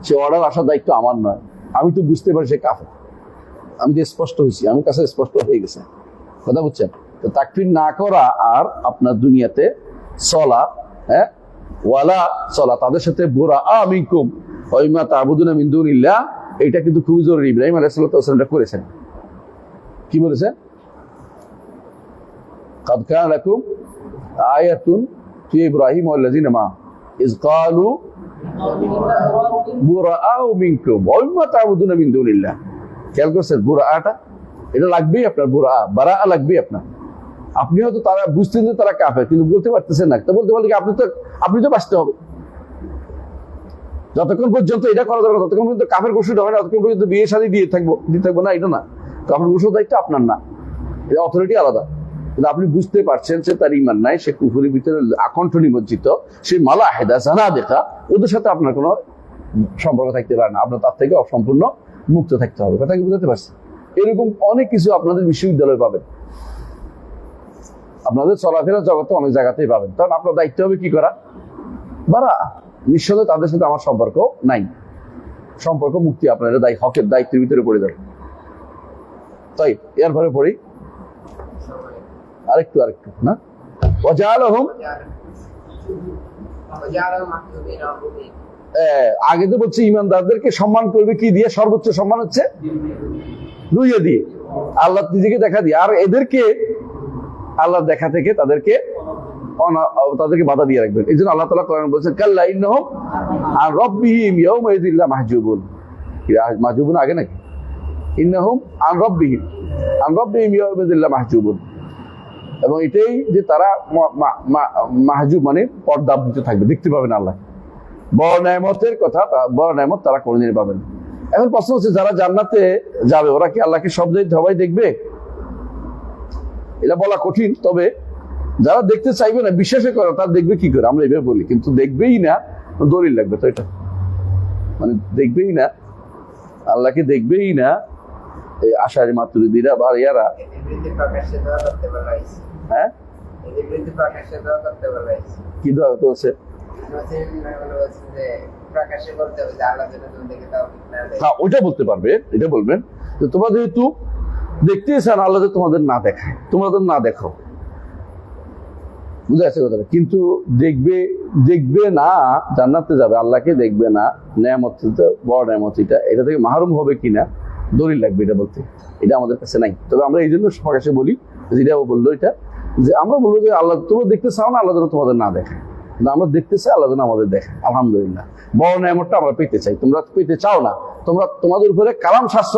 সে অর্ডার আসার দায়িত্ব আমার নয়। আমি তো বুঝতে পারি সে কাফের, আমি তো স্পষ্ট হয়েছি, আমার কাছে স্পষ্ট হয়ে গেছে। কথা বুঝছেন? তো তাকফির না করা আর আপনার দুনিয়াতে চলা, হ্যাঁ, ওয়ালা চলা, তাদের সাথে বুরা মিনকুম ওয়া মিম্মা তা'বুদুনা মিন দুনিল্লাহ, এটা কিন্তু খুবই জরুরি। ইব্রাহিম আলাইহিস সালাম এটা করেছেন। কি বলেছেন? قد كان لكم آية في إبراهيم والذين معه إذ قالوا براء منكم ومما تعبدون من دون الله। খেয়াল করছেন? বুরাআটা এটা লাগবেই আপনার, বারাআ লাগবেই আপনার। আপনি হয়তো তারা বুঝতেন যে তারা কাফের, কিন্তু বলতে পারতেছেন না। তো বলতে পারলে কি আপনি তো বাঁচতে হবে। যতক্ষণ পর্যন্ত এটা করা যাবে, ততক্ষণ পর্যন্ত কাফের ঘোষণা হয় না, ততক্ষণ পর্যন্ত বিয়ে শাদী দিয়ে থাকবো না, এটা না। কাফের ঘোষণার দায়িত্ব আপনার না, এটা অথরিটি আলাদা। কিন্তু আপনি বুঝতে পারছেন যে তার ইমান নাই, সে কুফুরির ভিতরে আকণ্ঠ নিমজ্জিত, সে মালাহেদা জানা দেখা, ওদের সাথে আপনার কোনো সম্পর্ক থাকতে পারে না। আপনার তার থেকে অসম্পূর্ণ মুক্ত থাকতে হবে। কথা কি বুঝতে পারছেন? এরকম অনেক কিছু আপনাদের বিশ্ববিদ্যালয়ে পাবেন, আপনাদের চলাফেরা জগতে অনেক জায়গাতেই পাবেন। তখন আপনার দায়িত্ব হবে কি করা? বারা, নিঃসন্দেহে তাদের সাথে আমার সম্পর্ক নাই, সম্পর্ক মুক্তি। আপনার হকের দায়িত্বের ভিতরে পড়ে যাবে। তাই এরপরে পড়ি আরেকটু না, আগে তো বলছি ইমানদারদেরকে সম্মান করবে কি দিয়ে? সর্বোচ্চ সম্মান হচ্ছে রুইয়া দিয়ে, আল্লাহ নিজেকে দেখা দিয়ে। আর এদেরকে আল্লাহ দেখা থেকে তাদেরকে বাধা দিয়ে রাখবেন। এই জন্য আল্লাহ তাআলা কোরআনে বলছেন, কাল্লা ইন্নাহুম আন রাব্বিহিম ইয়াওমাইযিন লামাহজুবুন। মাহজুবুন আগে নাকি? ইন্নাহুম আন রাব্বিহিম ইয়াওমাইযিন লামাহজুবুন। এবং এটাই যে তারা মাহজুব মানে পর্দাবৃত থাকবে, দেখতে পাবেন আল্লাহ। বড় নেয়ামতের কথা, বড় নেয়ামত তারা কোনদিন পাবেন। এখন প্রশ্ন হচ্ছে, যারা জান্নাতে যাবে ওরা কি আল্লাহকে সবাই দেখবে? এটা বলা কঠিন। তবে যারা দেখতে চাইবে না, বিশ্বাসে করে, তারা দেখবে কি করে? আমরা এভাবে বলি, কিন্তু দেখবেই না, দলিল লাগবে। তো এটা মানে দেখবেই না, আল্লাহকে দেখবেই না, এই আশারি মাতুরিদিরা বা ইয়ারা, হ্যাঁ, কি দোয়া হচ্ছে? ওইটা বলতে পারবে, এটা বলবেন যে তোমরা যেহেতু দেখতে চান, আল্লাহ তোমাদের না দেখায়, তোমাদের না দেখো, বুঝে আছে কথাটা। কিন্তু দেখবে না, জান্নাতে যাবে, আল্লাহকে দেখবে না, নেয়ামত বড় নেয়ামত, এটা থেকে মাহরুম হবে কিনা দলিল লাগবে এটা বলতে। এটা আমাদের কাছে নাই। তবে আমরা এই জন্য প্রকাশে বলি, যেটা বললো এটা, যে আমরা বলবো যে আল্লাহ তোমরা দেখতে চাও না, আল্লাহ যেন তোমাদের না দেখায়। আমরা দেখতে চাই, আল্লাহ যেন আমাদের দেখে। আলহামদুলিল্লাহ, বড় নেয়ামতটা আমরা পেতে চাই, তোমরা পেতে চাও না। তোমাদের উপরে কালাম শাস্ত্র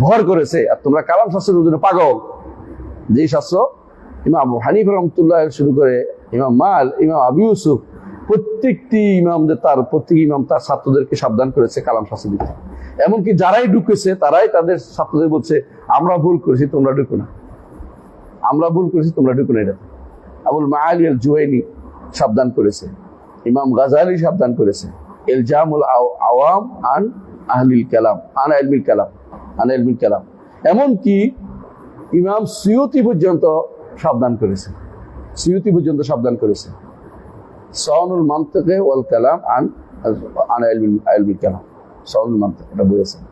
ভর করেছে, আর তোমরা কালাম শাস্ত্রের জন্য পাগল। যেই শাস্ত্র ইমাম আবু হানিফা রাহমাতুল্লাহ শুরু করে ইমাম আবু ইউসুফ, প্রত্যেকটি ইমাম তার ছাত্রদেরকে সাবধান করেছে কালাম শাস্ত্র দিতে। এমনকি যারাই ঢুকেছে তারাই তাদের ছাত্রদের বলছে, আমরা ভুল করেছি, তোমরা ঢুকো না, আমরা ভুল করেছি, তোমরা ঢুকো না। এটা আবুল মাআলি আল জুহাইনি সাবধান করেছে, ইমাম গাজালি সাবধান করেছে, ইলজামুল আওয়াম আন আহলিল কালাম আন ইলমিল কালাম। এমনকি ইমাম সুয়ুতি পর্যন্ত সাবধান করেছে, সাউনুল মানতিকে ওয়াল কালাম আন ইলমিল কালাম। সাউনুল মানতিক এটা বলেছেন,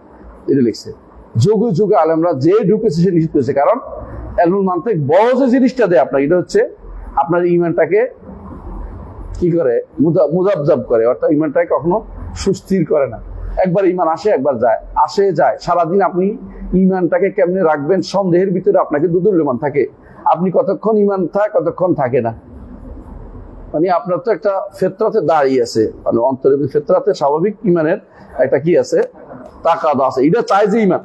এটা লিখছে। যুগে যুগে আলেমরা যে ঢুকেছে সে নিশ্চিত করেছে। কারণ ইলমুল মানতিক বড় যে জিনিসটা দেয় আপনার, এটা হচ্ছে আপনার ইমানটাকে কি করে, মুজাবজাব করে, অর্থাৎ ইমানটাকে কখনো সুস্থির করে না। একবার ইমান আসে একবার যায়, আসে যায়। সারাদিন আপনি ইমানটাকে কেমনে রাখবেন, সন্দেহের ভিতরে আপনাকে দুদুল্যমান থাকে। আপনি কতক্ষণ ইমান থাকে, কতক্ষণ থাকে না। মানে আপনার তো একটা ফেতরাতে দাঁড়িয়ে আছে, মানে অন্তরে ফেতরাতে স্বাভাবিক ইমানের একটা কি আছে, তাকাদ আছে, এটা চাই যে ইমান,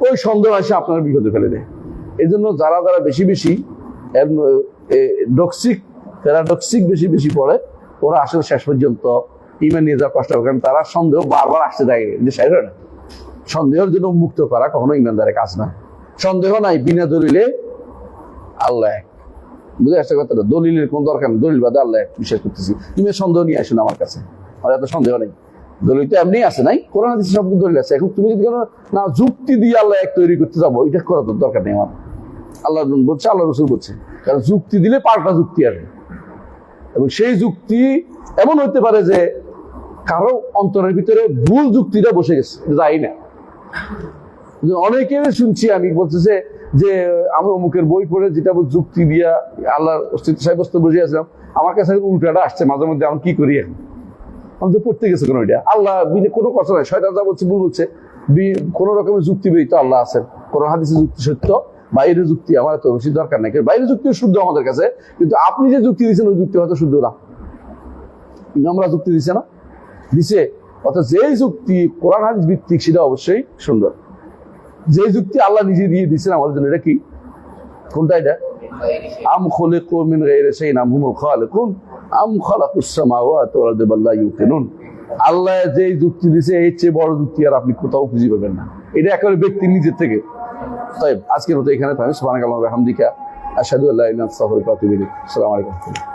ওই সন্দেহ এসে আপনার বিপদে ফেলে দেয়। এই জন্য যারা যারা বেশি বেশি ডক্সিক প্যারাডক্সিক বেশি বেশি পড়ে, ওরা আসলে শেষ পর্যন্ত ইমান নিয়ে যাওয়া কষ্ট হবে, কারণ তারা সন্দেহ বারবার আসতে থাকে যে শেষ হয় না। সন্দেহের জন্য মুক্ত করা কখনো ইমানদারের কাজ না। সন্দেহ নাই, বিনা দলিলে আল্লাহ এক। বুঝে আসছে কথাটা? দলিলের কোন দরকার নেই, দলিল বাদে আল্লাহ এক বিশ্বাস করতেছি। তুমি সন্দেহ নিয়ে আসো না আমার কাছে, আমার এত সন্দেহ নেই। দলিল তো এমনি আছে, নাই কোরআন হাদিসে সব দলিল আছে। এখন তুমি যদি না যুক্তি দিয়ে আল্লাহ এক তৈরি করতে যাবো, এটা করা তো দরকার নেই আমার। আল্লাহ বলছে, আল্লাহ রসুল বলছে, কারণ যুক্তি দিলে পাল্টা যুক্তি আসবে, এবং সেই যুক্তি এমন হতে পারে যে কারো অন্তরের ভিতরে ভুল যুক্তিটা বসে গেছে, যাই না। অনেকে শুনছি আমি বলতেছে যে আমি অমুকের বই পড়ে যেটা যুক্তি দিয়া আল্লাহর অস্তিত্ব সাব্যস্ত বুঝিয়েছিলাম, আমার কাছে উল্টাটা আসছে মাঝে মধ্যে, আমি কি করি এখন? আমি তো পড়তে গেছে কোনো এটা আল্লাহ কোনো কথা নাই, শয়তান যা বলছে ভুল বলছে, কোন রকমের যুক্তি বেরিত আল্লাহ আছেন, কোরআন হাদিসের যুক্তি সত্য, বাইরের যুক্তি আমার এত বেশি দরকার নাই। বাইরের যুক্তি শুদ্ধ আমাদের কাছে, কিন্তু আপনি যে যুক্তি দিচ্ছেন ওই যুক্তি হয়তো শুদ্ধ না। আমরা যুক্তি দিচ্ছে না, দিছে, অর্থাৎ যেই যুক্তি কোরআন হাদিস ভিত্তিক সেটা অবশ্যই সুন্দর। যে যুক্তি আল্লাহ নিজে দিয়ে দিচ্ছেন আমাদের জন্য, এটা কি, কোনটা এটা? আম খুলিকু মিন গায়রি শাইইন আম হুমুল খালিকুন আম খালাকুস সামাওয়াতি ওয়াল আরদা বাল লা ইউকিনুন। আল্লাহ যে যুক্তি দিয়েছে এর চেয়ে বড় যুক্তি আর আপনি কোথাও খুঁজে পাবেন না। এটা একেবারে ব্যক্তির নিজের থেকে। তাই আজকের মতো এখানে থামি। সুবহানাকাল্লাহি ওয়া বিহামদিকা আশহাদু আল্লা ইলাহা ইল্লা আনতা আস্তাগফিরুকা ওয়া আতুবু ইলাইক। আসসালামু আলাইকুম।